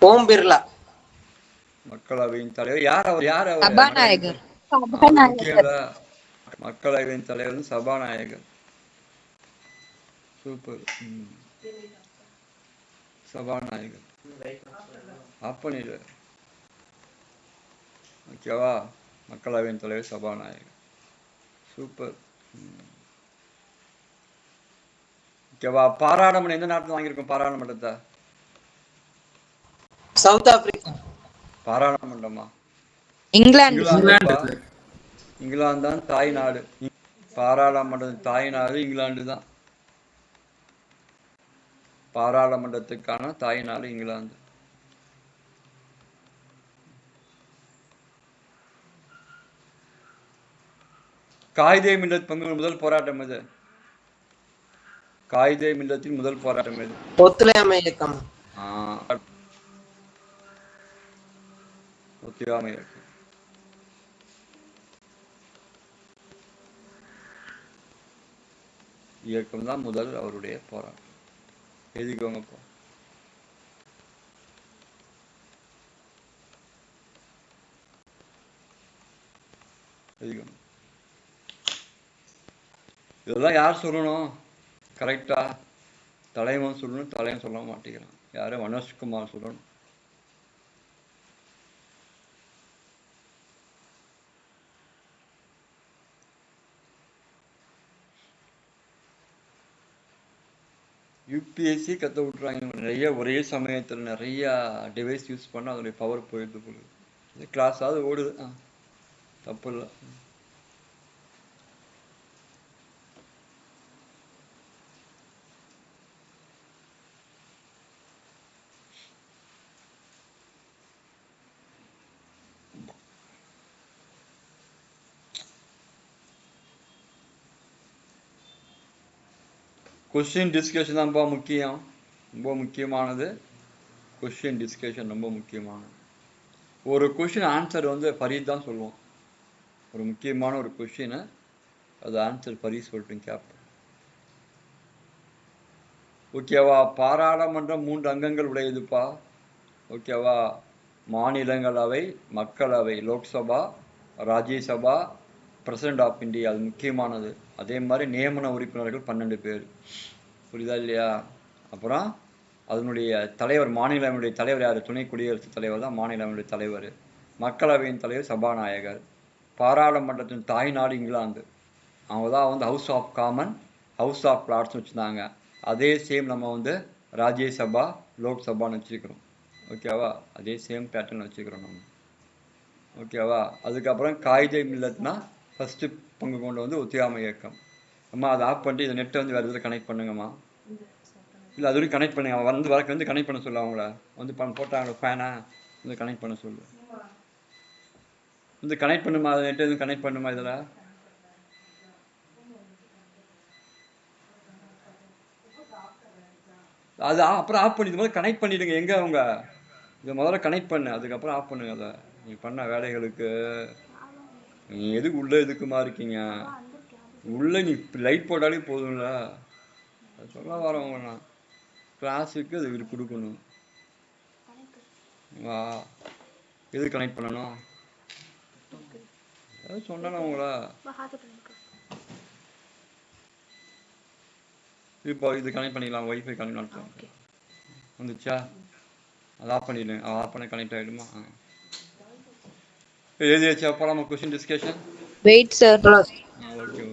ஓம் பிர்லா. மக்களவையின் தலைவர் யார்? அவர் சபாநாயகர். மக்களவையின் தலைவர் சபாநாயகர். சூப்பர். சபாநாயகர் பண்ணிடு. ஓகேவா? மக்களவையின் தலைவர் சபாநாயகர். சூப்பர். ஓகேவா? பாராளுமன்றம் எந்த நாட்டில் வாங்கியிருக்கோம்? பாராளுமன்றத்தை சவுத் ஆப்பிரிக்கா. பாராளுமன்றமா? இங்கிலாந்து. இங்கிலாந்து தான் தாய் நாடு. பாராளுமன்றத்தின் தாய் நாடு இங்கிலாந்து தான். பாராளுமன்றத்துக்கான தாய் நாடு இங்கிலாந்து. காயிதே மில்லத் பங்கு முதல் போராட்டம் எது? காயிதே மில்லத்தின் முதல் போராட்டம் எது? ஒத்துழையாமை இயக்கம். ஒத்துழையாமை இயக்கம். இயக்கம் தான் முதல் அவருடைய போராட்டம். எழுதிக்கோங்கப்பா. எழுதிக்கோங்க. இதெல்லாம் யார் சொல்லணும் கரெக்டா? தலைவன் சொல்லணும். தலைவன் சொல்ல மாட்டேங்கிறான். யாரும் மனோஜ்குமார் சொல்லணும். யூபிஎஸ்சி கற்று விட்றாங்க. நிறைய ஒரே சமயத்தில் நிறைய டிவைஸ் யூஸ் பண்ணால் அதோடைய பவர் போயிடுது போகுது. கிளாஸாவது ஓடுது. தப்பு இல்லை. கொஸ்டின் டிஸ்கஷன் தான்ப்பா முக்கியம். ரொம்ப முக்கியமானது. கொஸ்டின் டிஸ்கஷன் ரொம்ப முக்கியமானது. ஒரு கொஸ்டின் ஆன்சர் வந்து ஃபரீத் தான் சொல்லுவோம். ஒரு முக்கியமான ஒரு கொஸ்டினை அது ஆன்சர் ஃபரீத் சொல்லிட்டு கேட்போம். ஓகேவா? பாராளுமன்றம் 3 அங்கங்கள் உடையதுப்பா. ஓகேவா? மாநிலங்களவை, மக்களவை, Lok Sabha, Rajya Sabha, President of India. அது முக்கியமானது. அதே மாதிரி நியமன உறுப்பினர்கள் 12 பேர். புரியுதா இல்லையா? அப்புறம் அதனுடைய தலைவர், மாநிலங்களுடைய தலைவர் யார்? துணை குடியரசுத் தலைவர் தான் மாநிலங்களுடைய தலைவர். மக்களவையின் தலைவர் சபாநாயகர். பாராளுமன்றத்தின் தாய் நாடு இங்கிலாந்து. அவங்க தான் வந்து house of common, house of லார்ட்ஸ்னு வச்சுருந்தாங்க. அதே சேம் நம்ம வந்து ராஜ்யசபா, லோக்சபான்னு வச்சுருக்கிறோம். ஓகேவா? அதே சேம் பேட்டர்ன் வச்சுக்கிறோம் நம்ம. ஓகேவா? அதுக்கப்புறம் காயிதே மில்லத்னா ஃபர்ஸ்ட் பங்கு கொண்டு வந்து ஒத்தியாமை இயக்கம். அம்மா அதை ஆஃப் பண்ணிட்டு இதை நெட்டை வந்து வேறு இதில் கனெக்ட் பண்ணுங்கம்மா. இல்லை அது வரைக்கும் கனெக்ட் பண்ணுங்க. வந்து வரக்கு வந்து கனெக்ட் பண்ண சொல்லு அவங்கள. வந்து போட்டாங்க ஃபேனை வந்து கனெக்ட் பண்ண சொல்லு. வந்து கனெக்ட் பண்ணுமா, அதை நெட்டு எதுவும் கனெக்ட் பண்ணுமா இதில்? அது அப்புறம் ஆஃப் பண்ணி முதல்ல கனெக்ட் பண்ணிடுங்க. எங்கே அவங்க இதை முதல்ல கனெக்ட் பண்ணு, அதுக்கப்புறம் ஆஃப் பண்ணுங்க. அதை நீ பண்ண வேலைகளுக்கு நீ எதுக்கு உள்ளே எதுக்குமா இருக்கீங்க? உள்ளே நீ லைட் போட்டாலே போதும்ல. அது சொல்ல வரவங்க நான் கிளாஸுக்கு அது இது கொடுக்கணும். வா எது கனெக்ட் பண்ணணும் ஏதாவது சொன்னா உங்களா? இப்போ இது கனெக்ட் பண்ணிக்கலாம். ஒய்ஃபை கனெக்ட் வந்துச்சா? அதை ஆஃப் பண்ணிவிடுங்க. ஆஃப் பண்ண கனெக்ட் ஆகிடுமா? எழுதியாச்சா? போகலாமா question discussion? Wait sir. Okay.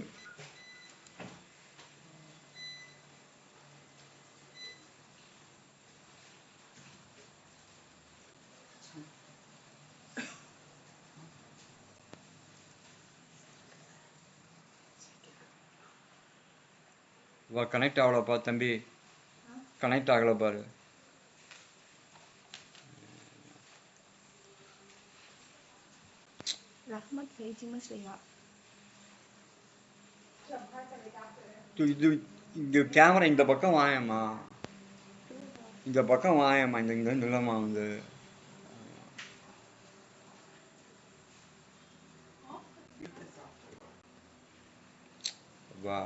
வா கனெக்ட் ஆகலப்பா தம்பி, கனெக்ட் ஆகலை பாரு. இது இங்க கேமரா இந்த பக்கம் வாயம்மா, இந்த பக்கம் வாயம்மா. இந்த இங்க இல்லைம்மா வந்து வா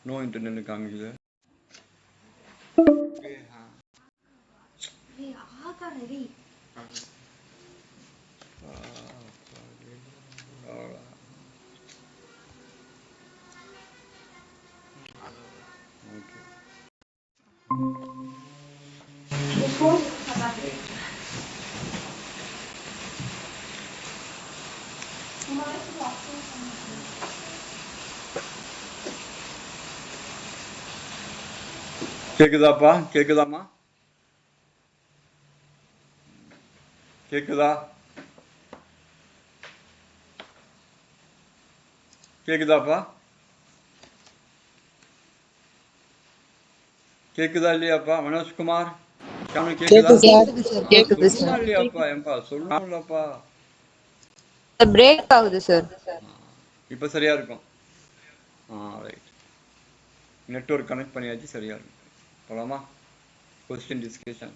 நோ இன்டர்நெட் காமிக்குது. கேக்குதாப்பா? கேக்குதாம்மா? கேக்குதா? கேக்குதாப்பா? கேக்குதா இல்லையாப்பா? மனோஜ்குமார் கேக்குதா? கேக்குது சொல்லுமா சார். இல்லையாப்பா? ஏன்பா சொல்லலாம்லப்பா. பிரேக் ஆகுது சார். இப்போ சரியா இருக்கும். ரைட். நெட்வொர்க் கனெக்ட் பண்ணியாச்சு, சரியா இருக்கும். போலாமா கொஸ்டின் டிஸ்கஷன்?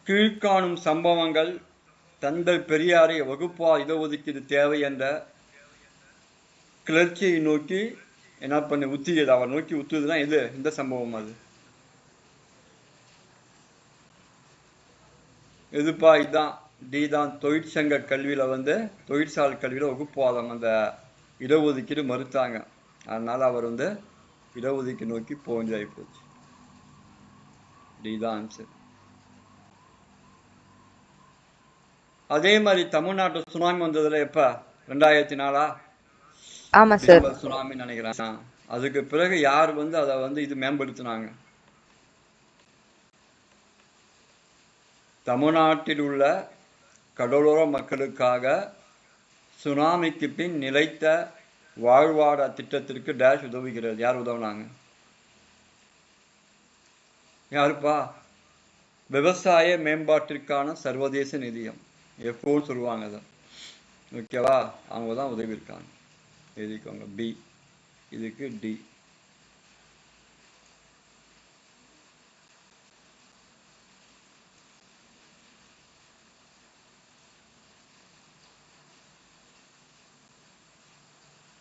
கீழ்காணும் சம்பவங்கள் தந்தை பெரியாரை வகுப்பார் இடஒதுக்கீடு தேவை என்ற கிளர்ச்சியை நோக்கி என்ன பண்ண உத்தியது, அவர் நோக்கி உத்துதுதான் எது, இந்த சம்பவம். அது எதுப்பா? இதுதான் டி தான். தொழிற்சங்க கல்வியில வந்து தொழிற்சாலை கல்வியில வகுப்புவாதம், அந்த இடஒதுக்கீடு மறுத்தாங்க. அதனால அவர் வந்து இடஒதுக்கீடு நோக்கி போஞ்சாகி போச்சு. டி தான் ஆன்சர். அதே மாதிரி தமிழ்நாட்டு சுனாமி வந்ததுல எப்ப? 2004 ஆமா சார். டிசம்பர் சுனாமி நினைக்கிறேன். அதுக்கு பிறகு யார் வந்து அதை வந்து இது மேம்படுத்தினாங்க? தமிழ்நாட்டில் உள்ள கடலோர மக்களுக்காக சுனாமிக்கு பின் நிலைத்த வாழ்வாடா திட்டத்திற்கு டேஷ் உதவுகிறது. யார் உதவுனாங்க? யாருப்பா? விவசாய மேம்பாட்டிற்கான சர்வதேச நிதியம், எப்போன்னு சொல்லுவாங்க அதை. ஓகேவா? அவங்க தான் உதவி இருக்காங்க. எழுதிக்கோங்க பி, இதுக்கு டி.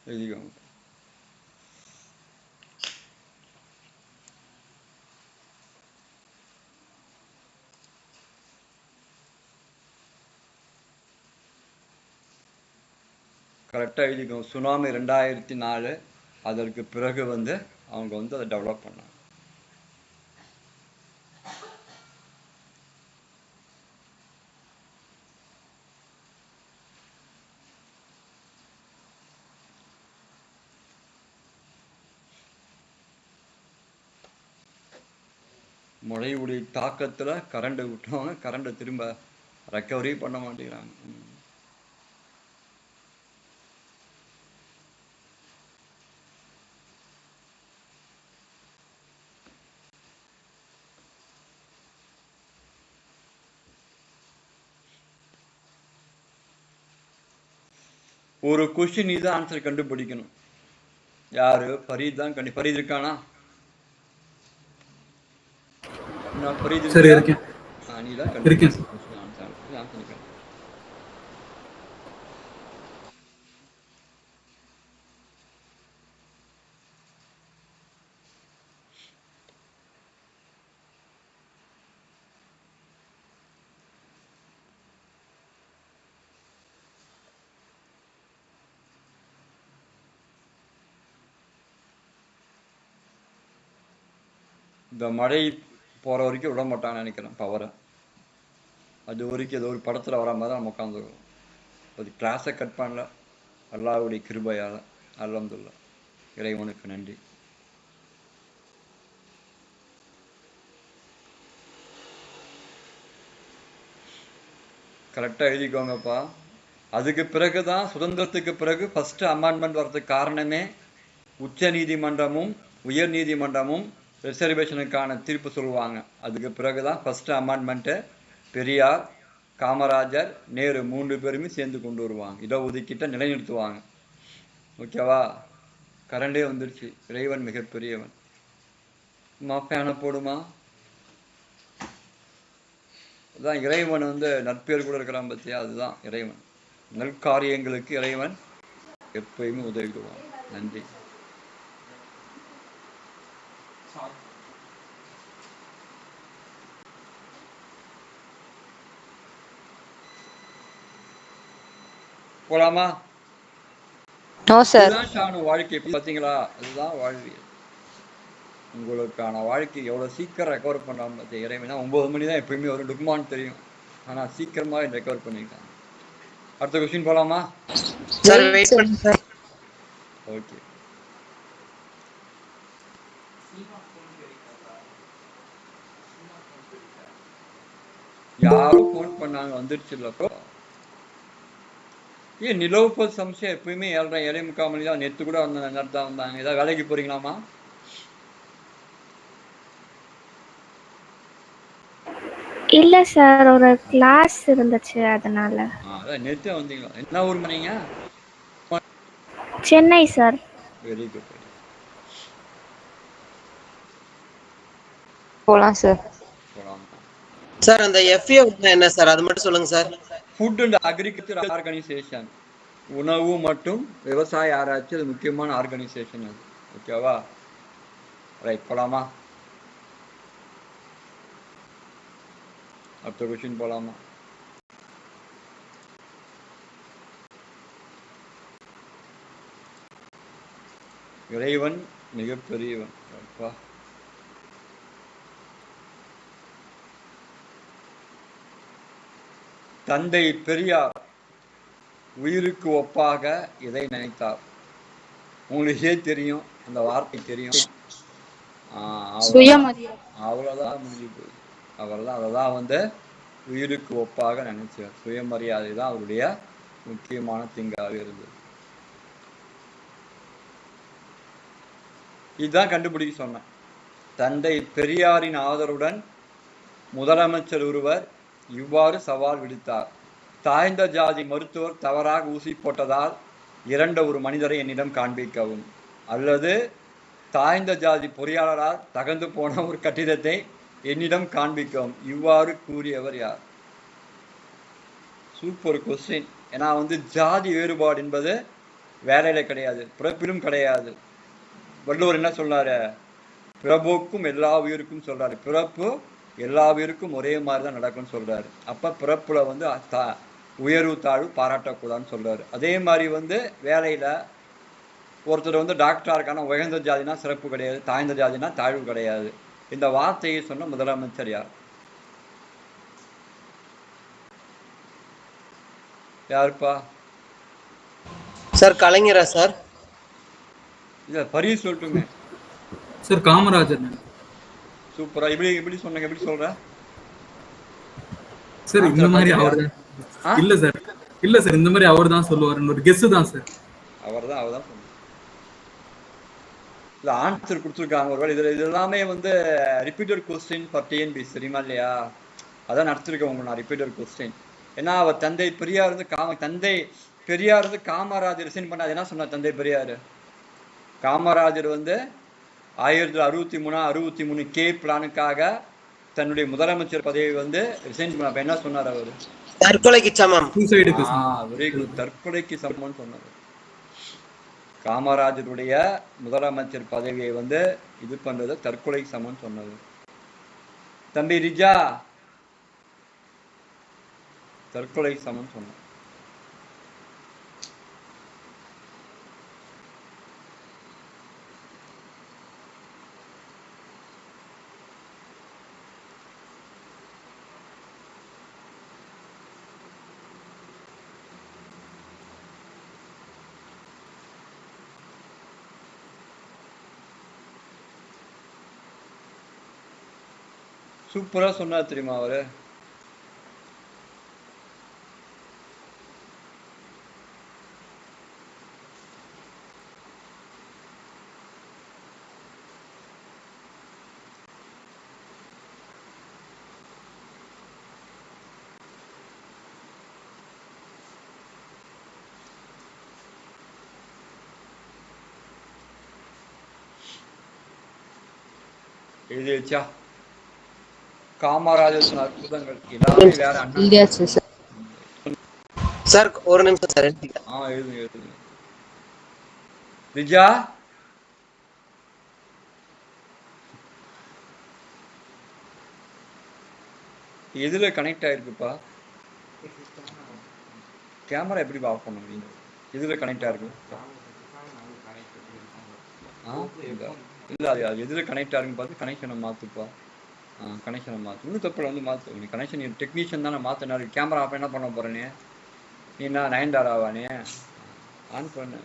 எழுதிக்கோங்க. கரெக்டாக எழுதிக்கோங்க. சுனாமி 2004 அதற்கு பிறகு வந்து அவங்க வந்து அதை டெவலப் பண்ணாங்க. மழையுடைய தாக்கத்துல கரண்ட் விட்டவங்க கரண்ட்டை திரும்ப ரெக்கவரி பண்ண மாட்டேங்கிறாங்க. ஒரு கொஸ்டின் நீ தான் ஆன்சர் கண்டுபிடிக்கணும். யாரு? ஃபரீத் தான் ஃபரீத் இருக்கானா? ஃபரீத் சரி இருக்கியா? இருக்கேன் நீ தான் இருக்கேன் கண்டுபிடிக்கணும். ஆன்சர் இந்த மழை போற வரைக்கும் விட மாட்டான்னு நினைக்கிறேன் பவரை. அது வரைக்கும் ஏதோ ஒரு படத்துல வர மாதிரி நம்ம உட்காந்துருக்கோம். அது கிளாஸை கட் பண்ணல. அல்லாஹ்வுடைய கிருபையால அல்ஹம்துலில்லாஹ். இறைவனுக்கு நன்றி. கரெக்டாக எழுதிக்கோங்கப்பா. அதுக்கு பிறகு தான் சுதந்திரத்துக்கு பிறகு ஃபர்ஸ்ட் அமெண்ட்மெண்ட் வர்றதுக்கு காரணமே உச்ச நீதிமன்றமும் உயர் நீதிமன்றமும் ரிசர்வேஷனுக்கான தீர்ப்பு சொல்லுவாங்க. அதுக்கு பிறகு தான் ஃபர்ஸ்ட் அமெண்ட்மெண்ட்டு பெரியார், காமராஜர், நேரு 3 பேருமே சேர்ந்து கொண்டு வருவாங்க. இடஒதுக்கீட்டை நிலைநிறுத்துவாங்க. ஓகேவா? கரண்டே வந்துருச்சு. இறைவன் மிகப்பெரியவன். ஃபேனை போடுமா? அதுதான் இறைவன் வந்து நற்பேர் கூட இருக்கிறான் பத்தியா? அதுதான் இறைவன். நற்காரியங்களுக்கு இறைவன் எப்பயுமே உதவிடுவான். நன்றி. போலாமா? No sir. இதுதான் ஷானு வாழ்க்கை. பார்த்தீங்களா? அதுதான் வாழ்வியல். உங்களுக்கான வாழ்க்கை எவ்வளோ சீக்கிரம் ரெக்கவர் பண்ணாம பார்த்தியா இறைவனா? 9 மணி தான் எப்பயுமே வரும். டுக்மான்னு தெரியும். ஆனால் சீக்கிரமாக ரெக்கவர் பண்ணிட்டாங்க. அடுத்த கொஸ்டின் போலாமா? சார் வெயிட் பண்ணுங்க சார். ஓகே. யாரும் ஃபோன் பண்ணாங்க வந்துருச்சு இல்லப்போ. ஏன் நிலவுப்பல் சம்சயம் எப்பயுமே 7:30 மணி தான். நேற்று கூட அந்த நேரத்தான் வந்தாங்க. ஏதாவது வேலைக்கு போறீங்களாமா? இல்ல சார், ஒரு கிளாஸ் இருந்துச்சு அதனால. அதான் நேற்றே வந்தீங்களா? என்ன ஊர் பண்ணீங்க? சென்னை சார். Very good. போலாம் சார். போலாம். சார் அந்த எஃப்ஏ என்ன சார்? அது மட்டும் சொல்லுங்க sir. Food and agriculture organisation. உணவு மற்றும் விவசாய ஆராய்ச்சி. அது முக்கியமான ஆர்கனைசேஷன் அது. ஓகேவா? ரைட், போலாமா? அடுத்த கொஸ்டின் போலாமா? இறைவன் மிகப்பெரியவன். அப்பா, தந்தை பெரியார் உயிருக்கு ஒப்பாக இதை நினைத்தார். உங்களுக்கே தெரியும், அந்த வார்த்தை தெரியும். அவ்வளவுதான் முடிஞ்சு போகுது. அவர் தான் அததான் வந்து உயிருக்கு ஒப்பாக நினைச்சார். சுயமரியாதை தான் அவருடைய முக்கியமான திங்காக இருந்தது. இதுதான் கண்டுபிடிக்க சொன்னேன். தந்தை பெரியாரின் ஆதரவுடன் முதலமைச்சர் ஒருவர் இவ்வாறு சவால் விடுத்தார். தாய்ந்த ஜாதி மருத்துவர் தவறாக ஊசி போட்டதால் இறந்த ஒரு மனிதரை என்னிடம் காண்பிக்கவும், அல்லது தாய்ந்த ஜாதி பொறியாளரால் தகர்ந்து போன ஒரு கட்டிடத்தை என்னிடம் காண்பிக்கவும். இவ்வாறு கூறியவர் யார்? Super question. ஏன்னா வந்து ஜாதி வேறுபாடு என்பது வேலையில கிடையாது, பிறப்பிலும் கிடையாது. வள்ளுவர் என்ன சொல்றாரு? பிறப்புக்கும் எல்லா உயிருக்கும் சொல்றாரு. பிறப்பு எல்லா உயிருக்கும் ஒரே மாதிரி தான் நடக்கும்னு சொல்றாரு. அப்ப பிறப்புல வந்து உயர்வு தாழ்வு பாராட்டக்கூடாதுன்னு சொல்றாரு. அதே மாதிரி வந்து வேலையில ஒருத்தர் வந்து டாக்டரா இருக்கான உயர்ந்த ஜாதினா சிறப்பு கிடையாது, தாழ்ந்த ஜாதினா தாழ்வு கிடையாது. இந்த வார்த்தையை சொன்ன முதலமைச்சர் யார்? யாருப்பா? சார் கலைஞரா சார்? இல்ல பரிசு சொல்லட்டுமே. சார் காமராஜர். சூப்பரா. இப்படி சொன்னீங்க, எப்படி சொல்ற? சார் இந்த மாதிரி அவர் இல்ல சார், இல்ல சார், இந்த மாதிரி அவர் தான் சொல்லுவாருன்னு ஒரு கெஸ் தான் சார். அவர் தான் சொன்னார். இல்ல ஆன்சர் கொடுத்துருக்காங்க ஒருவேளை. இது எல்லாமே வந்து ரிப்பீட்டட் கொஸ்டின் ஃபார் டிஎன்பிஎஸ்சி, தெரியுமா இல்லையா? அதான் நடத்திருக்கேன் உங்களுக்கு நான் ரிப்பீட்டட் கொஸ்டின். ஏன்னா அவர் தந்தை பெரியார் வந்து காமராஜர் ரிசைன் பண்ண என்ன சொன்னார்? தந்தை பெரியார் காமராஜர் வந்து 1963 கே பிளானுக்காக தன்னுடைய முதலமைச்சர் பதவியை வந்து ரிசைன் பண்ண. அப்ப என்ன சொன்னார் அவரு? தற்கொலைக்கு சமம். Very good. தற்கொலைக்கு சமம்னு சொன்னார். காமராஜருடைய முதலமைச்சர் பதவியை வந்து இது பண்றது தற்கொலைக்கு சமம்னு சொன்னது. தம்பி ரிஜா தற்கொலைக்கு சமம்னு சொன்னார். சூப்பரா சொன்னார் தெரியுமா அவரு? எழுதி வச்சா காமராஜர் சொன்ன அற்புதங்கள் எல்லாமே வேற. சார் ஒரு நிமிஷம் சார். எழுதுங்க. ரிஜா எதுல கனெக்ட் ஆயிருக்குப்பா? கேமரா எப்படி ஆஃப் பண்ண முடியும்? எதுல கனெக்ட் ஆயிருக்கு? இல்ல அது எதுல கனெக்ட் ஆகுன்னு பார்த்து கனெக்ஷனை மாத்துப்பா. கனெக்ஷனை மாற்று. இன்னும் தப்பில் வந்து மாற்று. நீ கனெக்ஷன் டெக்னீஷியன் தானே மாற்றினாரு. கேமரா ஆஃப் என்ன பண்ண போகிறேனே? நீ என்ன நயன்தாராவானே? ஆன் பண்ணு.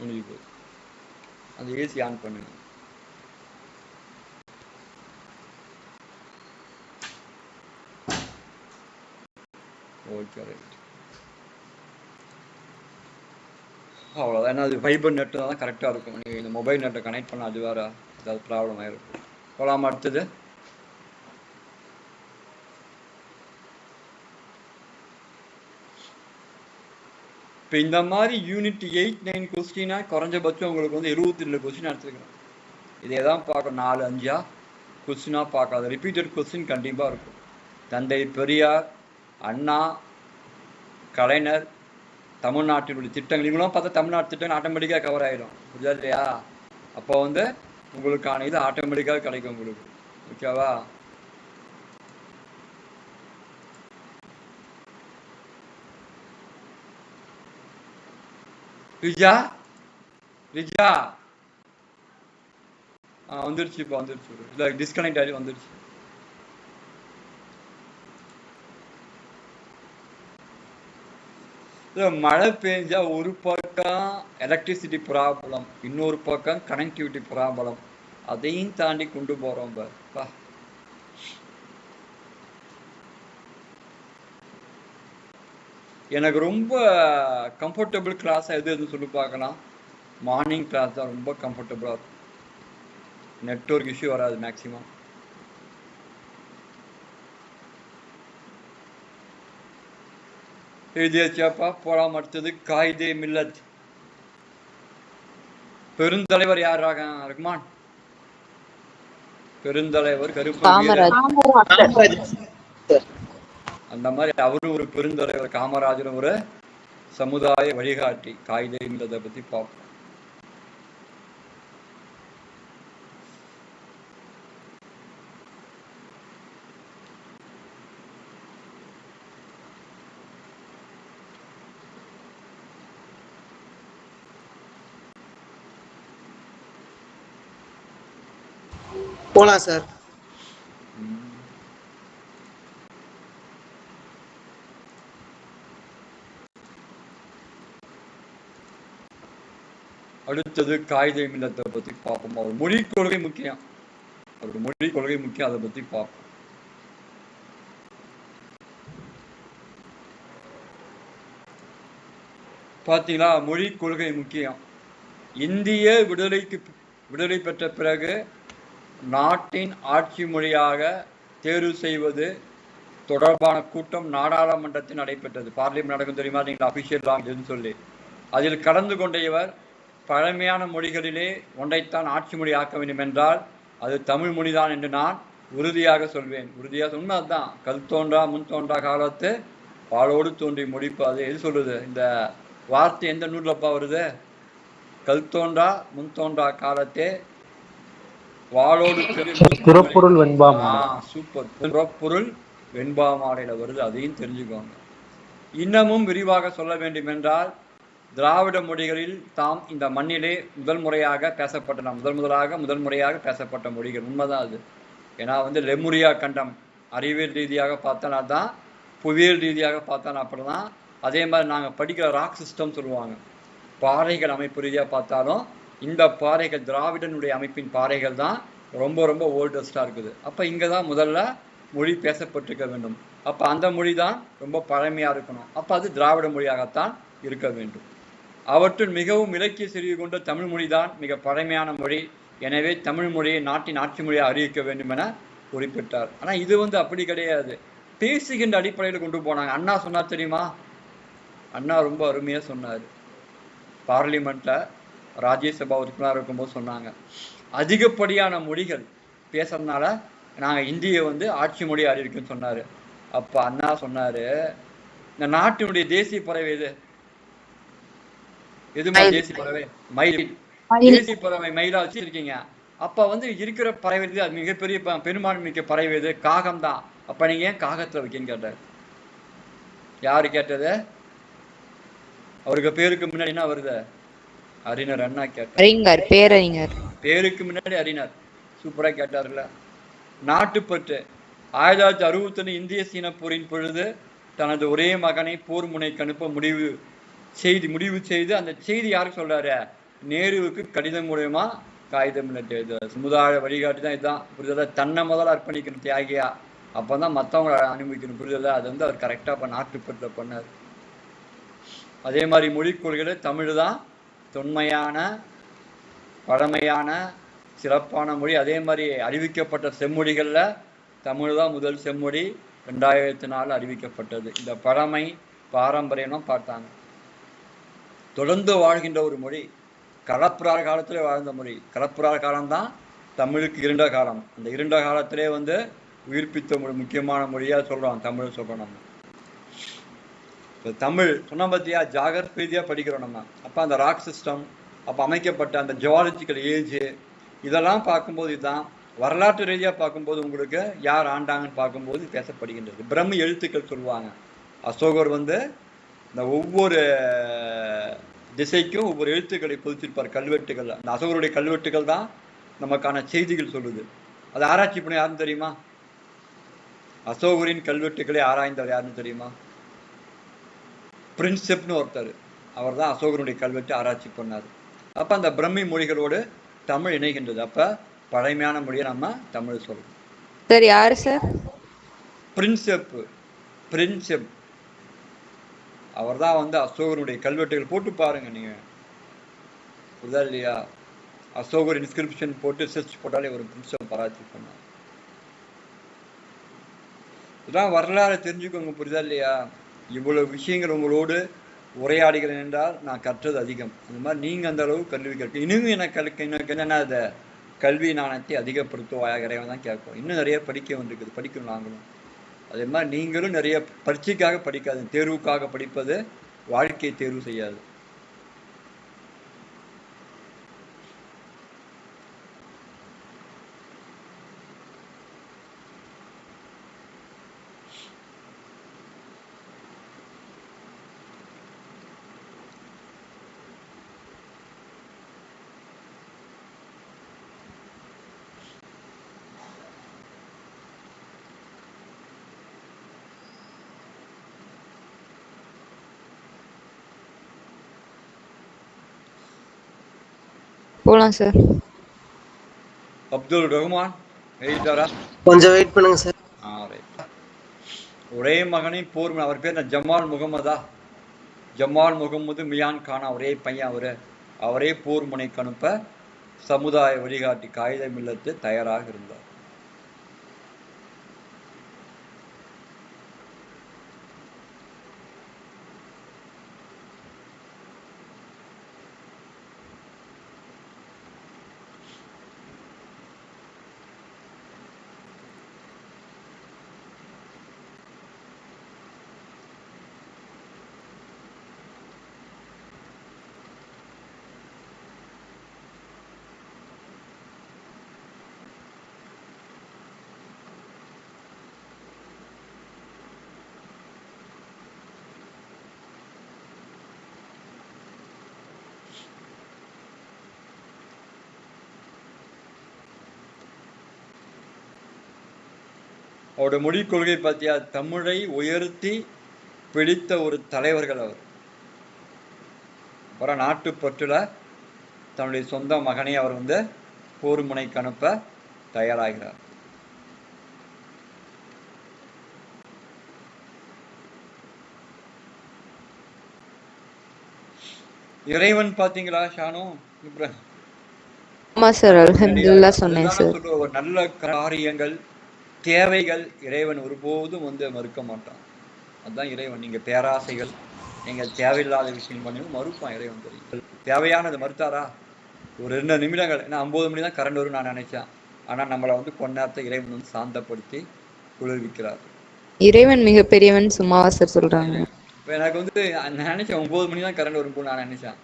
முடிஞ்சு போகுது. அந்த ஏசி ஆன் பண்ணு. Okay right. அவ்வளோதான். ஏன்னா அது ஃபைபர் நெட்டு தான் கரெக்டாக இருக்கும். நீங்கள் இந்த மொபைல் நெட்டை கனெக்ட் பண்ண அது வேறு ஏதாவது ப்ராப்ளம் ஆகிருக்கும். போகலாமா? அடுத்தது இப்போ இந்த மாதிரி யூனிட் 8, 9 கொஸ்டினா குறைஞ்சபட்சம் உங்களுக்கு வந்து 22 கொஸ்டின் எடுத்துருக்கணும். இதே தான் பார்க்கணும். 4, 5 கொஸ்டினாக பார்க்காது. ரிப்பீட்டட் கொஸ்டின் கண்டிப்பாக இருக்கும். தந்தை பெரியார், அண்ணா, கலைஞர், தமிழ்நாட்டினுடைய திட்டங்கள் இவங்களாம் பார்த்தா தமிழ்நாட்டு திட்டங்கள் ஆட்டோமேட்டிக்காக கவர் ஆகிடும். புரியுதா இல்லையா? அப்போ வந்து உங்களுக்கான இது ஆட்டோமேட்டிக்காக கிடைக்கும் உங்களுக்கு. ஓகேவா? ரிஜா வந்துருச்சு. இப்போ வந்துருச்சு. இல்லை டிஸ்கனெக்ட் ஆகி வந்துருச்சு. மழை பெஞ்சா ஒரு பக்கம் எலக்ட்ரிசிட்டி ப்ராப்ளம், இன்னொரு பக்கம் கனெக்டிவிட்டி ப்ராப்ளம். அதையும் தாண்டி கொண்டு போறோம். எனக்கு ரொம்ப கம்ஃபர்டபுள் கிளாஸ் எதுன்னு சொல்லி பார்க்கலாம். மார்னிங் கிளாஸ் தான் ரொம்ப கம்ஃபர்டபுளாக இருக்கும். நெட்வொர்க் இஷ்யூ வராது மேக்ஸிமம். எழுதியாச்சாப்பா? போலாம். அடுத்தது காயிதே மில்லத். பெருந்தலைவர் யார்? ரஹ்மான். பெருந்தலைவர் கருப்பு. அந்த மாதிரி அவரு ஒரு பெருந்தலைவர். காமராஜர் ஒரு சமுதாய வழிகாட்டி. காயிதே மில்லத்தை பத்தி பார்ப்போம். போலாம் சார். அடுத்தது காயிதே மில்லத்தை பத்தி பார்ப்போம். அவர் மொழி கொள்கை முக்கியம், அவருடைய மொழி கொள்கை முக்கியம், அதை பத்தி பார்ப்போம். பார்த்தீங்களா, மொழி கொள்கை முக்கியம். இந்திய விடுதலை பெற்ற பிறகு நாட்டின் ஆட்சி மொழியாக தேர்வு செய்வது தொடர்பான கூட்டம் நாடாளுமன்றத்தில் நடைபெற்றது. பார்லிமெண்ட் நடக்கும் தெரியுமா, நீங்கள் அபிஷியல் லாங்குவேஜ்னு சொல்லி. அதில் கலந்து கொண்ட இவர் பழமையான மொழிகளிலே ஒன்றைத்தான் ஆட்சி மொழி ஆக்க வேண்டும் என்றால் அது தமிழ் மொழிதான் என்று நான் உறுதியாக சொல்வேன். உறுதியாக உண்மை அதுதான். கல் தோன்றா முன் தோன்றா காலத்து பாலோடு தோன்றி முடிப்பு. அது எது சொல்லுது? இந்த வார்த்தை எந்த நூல்லப்பா வருது? கல் தோன்றா முன் தோன்றா காலத்தே வாளோடு புறப்பொருள் வெண்பாமா. சூப்பர். புறப்பொருள் வெண்பாமாலையில வருது, அதையும் தெரிஞ்சுக்கோங்க. இன்னமும் விரிவாக சொல்ல வேண்டும் என்றால் திராவிட மொழிகளில் தாம் இந்த மண்ணிலே முதல் முறையாக பேசப்பட்ட மொழிகள். உண்மைதான் அது. ஏன்னா லெமுரியா கண்டம் அறிவியல் ரீதியாக பார்த்தா தான், புவியியல் ரீதியாக பார்த்தா அப்படிதான். அதே மாதிரி நாங்கள் படிக்கிற ராக் சிஸ்டம் சொல்லுவாங்க, பாறைகள் அமைப்பு ரீதியாக பார்த்தாலும் இந்த பாறைகள் திராவிடனுடைய அமைப்பின் பாறைகள் தான் ரொம்ப ரொம்ப ஓல்டஸ்டாக இருக்குது. அப்போ இங்கே தான் முதல்ல மொழி பேசப்பட்டிருக்க வேண்டும். அப்போ அந்த மொழி தான் ரொம்ப பழமையாக இருக்கணும். அப்போ அது திராவிட மொழியாகத்தான் இருக்க வேண்டும். அவற்றுள் மிகவும் இலக்கிய செறிவு கொண்ட தமிழ் மொழி தான் மிக பழமையான மொழி. எனவே தமிழ் மொழியை நாட்டின் ஆட்சி மொழியை அறிவிக்க வேண்டும் என குறிப்பிட்டார். ஆனால் இது அப்படி கிடையாது, பேசுகின்ற அடிப்படையில் கொண்டு போனாங்க. அண்ணா சொன்னார் தெரியுமா? அண்ணா ரொம்ப அருமையாக சொன்னார். பார்லிமெண்ட்டில் ராஜ்யசபா உறுப்பினராக இருக்கும்போது சொன்னாங்க, அதிகப்படியான மொழிகள் பேசுறதுனால நாங்கள் இந்தியை ஆட்சி மொழியை அறிவிக்குன்னு சொன்னார். அப்போ அண்ணா சொன்னார், இந்த நாட்டினுடைய தேசிய பறவை எதுமா தேசிய பறவை? மயில். தேசிய பறவை மயிலா வச்சிருக்கீங்க. அப்ப இருக்கிற பறவை அது மிகப்பெரிய பெரும்பான்மை மிக்க பறவை எது? காகம் தான். அப்ப நீங்க ஏன் காகத்துல வைக்கன்னு கேட்டார். யாரு கேட்டது? அவருக்கு பேருக்கு முன்னாடி என்ன வருது? அறிஞர் அண்ணா கேட்டார். பேருக்கு முன்னாடி அறிஞர். சூப்பரா கேட்டார்ல. நாட்டுப்பற்று 1961 இந்திய சீன போரின் பொழுது தனது ஒரே மகனை போர் முனைக்கு அனுப்ப முடிவு செய்து அந்த செய்தி யாருக்கு சொல்றாரு? நேருவுக்கு கடிதம் மூலமா காகிதம் சமுதாய வழிகாட்டி தான். இதுதான் புரிதலா? தன்னை முதல்ல அர்ப்பணிக்கணும் தியாகியா, அப்பதான் மற்றவங்களை அனுபவிக்கணும். புரிதலா? அது அவர் கரெக்டா நாட்டுப்பற்ற பண்ணார். அதே மாதிரி மொழி கொள்கையில தமிழ் தான் தொன்மையான பழமையான சிறப்பான மொழி. அதே மாதிரி அறிவிக்கப்பட்ட செம்மொழிகள்ல தமிழ் தான் முதல் செம்மொழி. 2004 அறிவிக்கப்பட்டது. இந்த பழமை பாரம்பரியம்லாம் பார்த்தாங்க. தொடர்ந்து வாழ்கின்ற ஒரு மொழி, கலப்புறார் காலத்திலே வாழ்ந்த மொழி. கலப்புறார் காலம்தான் தமிழுக்கு இருண்ட காலம். அந்த இருண்ட காலத்திலே உயிர்ப்பித்த மொழி, முக்கியமான மொழியா சொல்றோம் தமிழ் சொல்றோம். நம்ம இப்போ தமிழ் சொன்ன பத்தியா ஜாகிரபியா படிக்கிறோம் நம்ம. அப்போ அந்த ராக் சிஸ்டம், அப்போ அமைக்கப்பட்ட அந்த ஜுவாலஜிக்கல் ஏஜ், இதெல்லாம் பார்க்கும்போது இதுதான். வரலாற்று ரீதியாக பார்க்கும்போது உங்களுக்கு யார் ஆண்டாங்கன்னு பார்க்கும்போது பேசப்படுகின்றது. பிரம்ம எழுத்துக்கள் சொல்லுவாங்க. அசோகர் இந்த ஒவ்வொரு திசைக்கும் ஒவ்வொரு எழுத்துக்களை பொதிச்சிருப்பார் கல்வெட்டுகள். அந்த அசோகருடைய கல்வெட்டுகள் தான் நமக்கான செய்திகள் சொல்லுது. அதை ஆராய்ச்சி பண்ண யாருன்னு தெரியுமா? அசோகரின் கல்வெட்டுக்களை ஆராய்ந்தவர் யாருன்னு தெரியுமா? பிரின்செப்னு ஒருத்தர். அவர் தான் அசோகருடைய கல்வெட்டு ஆராய்ச்சி பண்ணார். அப்போ அந்த பிரம்மி மொழிகளோடு தமிழ் இணைகின்றது. அப்போ பழமையான மொழியை நம்ம தமிழ் சொல்றோம். சார் யாரு சார்? பிரின்செப் அவர் தான் அசோகருடைய கல்வெட்டுகள் போட்டு பாருங்க நீங்க, புரியுதா இல்லையா? அசோகர் இன்ஸ்கிரிப்ஷன் போட்டு சர்ச் போட்டாலே ஒரு பிரின்செப் ஆராய்ச்சி பண்ணார். இதெல்லாம் வரலாறு தெரிஞ்சுக்கோங்க, புரியுதா இல்லையா? இவ்வளவு விஷயங்கள் உங்களோடு உரையாடுகிறேன் என்றால் நான் கற்றது அதிகம். அந்த மாதிரி நீங்க அந்த அளவு கல்வி கற்க இன்னும் எனக்கு என்னன்னா அதை கல்வி நாணயத்தை அதிகப்படுத்துவாயாக தான் கேட்போம். இன்னும் நிறைய படிக்க வேண்டியிருக்குது, படிக்கணும் நாங்களும். அதே மாதிரி நீங்களும் நிறைய பரீட்சைக்காக படிக்காது, தேர்வுக்காக படிப்பது வாழ்க்கையை தேர்வு செய்யாது. போலாம் சார். அப்துல் ரஹ்மான் எழுதிட்டாரா? கொஞ்சம் வெயிட் பண்ணுங்க சார். ரைட். ஒரே மகனின் போர் அவர் பேர் ஜமால் முகமதா? ஜமால் முகமது மியான் கானா ஒரே பையன் அவரே போர் முனைக்கு அனுப்ப சமுதாய வழிகாட்டி காயிதே மில்லத்து தயாராக இருந்தார். அவரோட மொழி கொள்கை பார்த்தியா? தமிழை உயர்த்தி பிடித்த ஒரு தலைவர்கள் அவர். அப்புறம் நாட்டுப்பற்றுல தன்னுடைய சொந்த மகனை அவர் போர் முனைக்கு அனுப்ப தயாராகிறார். இறைவன் பாத்தீங்களா ஷானு? ஆமா சார், அல்ஹம்துலில்லாஹ் சொன்னேன் சார். ஒரு நல்ல காரியங்கள் தேவைகள் இறைவன் ஒருபோதும் மறுக்க மாட்டான். அதுதான் இறைவன். நீங்க பேராசைகள், நீங்க தேவையில்லாத விஷயம் பண்ணி மறுப்பான் இறைவன். தெரியும் தேவையானது மறுத்தாரா? ஒரு 2 நிமிடங்கள், ஏன்னா 9 மணி தான் கரண்ட் வரும் நான் நினைச்சேன். ஆனா நம்மளை கொஞ்ச நேரத்தை இறைவன் சாந்தப்படுத்தி குளிர்விக்கிறார். இறைவன் மிக பெரியவன் சும்மாவா சார் சொல்றாங்க? இப்போ எனக்கு நினைச்சேன் 9 மணி தான் கரண்ட் வரும் நான் நினைச்சேன்.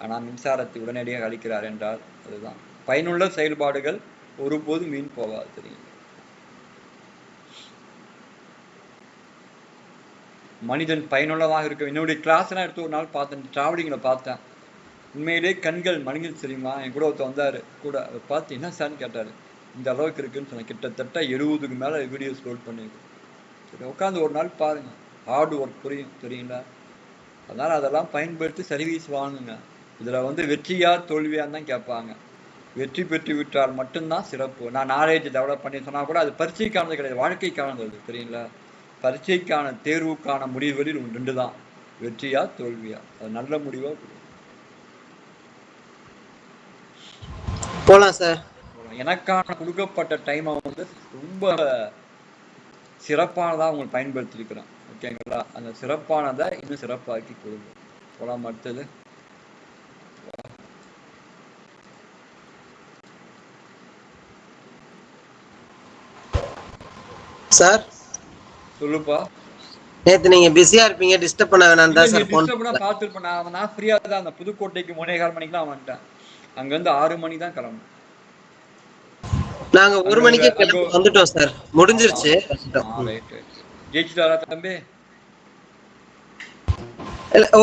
ஆனா மின்சாரத்தை உடனடியாக அளிக்கிறார் என்றால் அதுதான் பயனுள்ள செயல்பாடுகள் ஒருபோதும் மீன் போகாது. தெரியும் மனிதன் பயனுள்ளதாக இருக்க. என்னுடைய கிளாஸ்லாம் எடுத்து ஒரு நாள் பார்த்தேன், டிராவலிங்கில் பார்த்தேன். உண்மையிலே கண்கள் மனிதன் தெரியுமா? என் கூட ஒருத்தர் வந்தார், கூட பார்த்து என்ன சார்னு கேட்டார். இந்த அளவுக்கு இருக்குன்னு சொன்னேன். கிட்டத்தட்ட 70க்கு மேலே வீடியோஸ் லோட் பண்ணிருக்கு. சரி, உட்காந்து ஒரு நாள் பாருங்க, ஹார்ட் ஒர்க் புரியும். தெரியுங்களா? அதனால் அதெல்லாம் பயன்படுத்தி சர்வீஸ் வாங்குங்க. இதில் வெற்றியார் தோல்வியான்னு தான் கேட்பாங்க. வெற்றி பெற்று விட்டால் மட்டும்தான் சிறப்பு. நான் நாலேஜ் டெவலப் பண்ணி சொன்னால் கூட அது பரீட்சைக்கானது கிடையாது, வாழ்க்கைக்கானது. தெரியுங்களா? பரீட்சைக்கான தேர்வுக்கான முடிவுகளில் 2 தான், வெற்றியா தோல்வியா. அது நல்ல முடிவா போலாம் சார். எனக்கான கொடுக்கப்பட்ட டைமை ரொம்ப சிறப்பானதா உங்களுக்கு பயன்படுத்தி இருக்கிறேன். ஓகேங்களா? அந்த சிறப்பானதை இன்னும் சிறப்பாக்கி கொடுங்க. போலாம். அடுத்தது சார் சொல்லுப்பா. நேத்து நீங்க பிஸியா இருப்பீங்க, டிஸ்டர்ப் பண்ண வேணாம் தான் சார் போன் பார்த்துருப்பேன். நான் ஃப்ரீயா தான் அந்த புதுக்கோட்டைக்கு 3:15 மணிக்கெல்லாம் வந்துட்டேன். அங்கிருந்து 6 மணி தான் கிளம்பும். நாங்க 1 மணிக்கே வந்துட்டோம் சார், முடிஞ்சிருச்சு. ஜெயிச்சுட்டாரா தம்பி?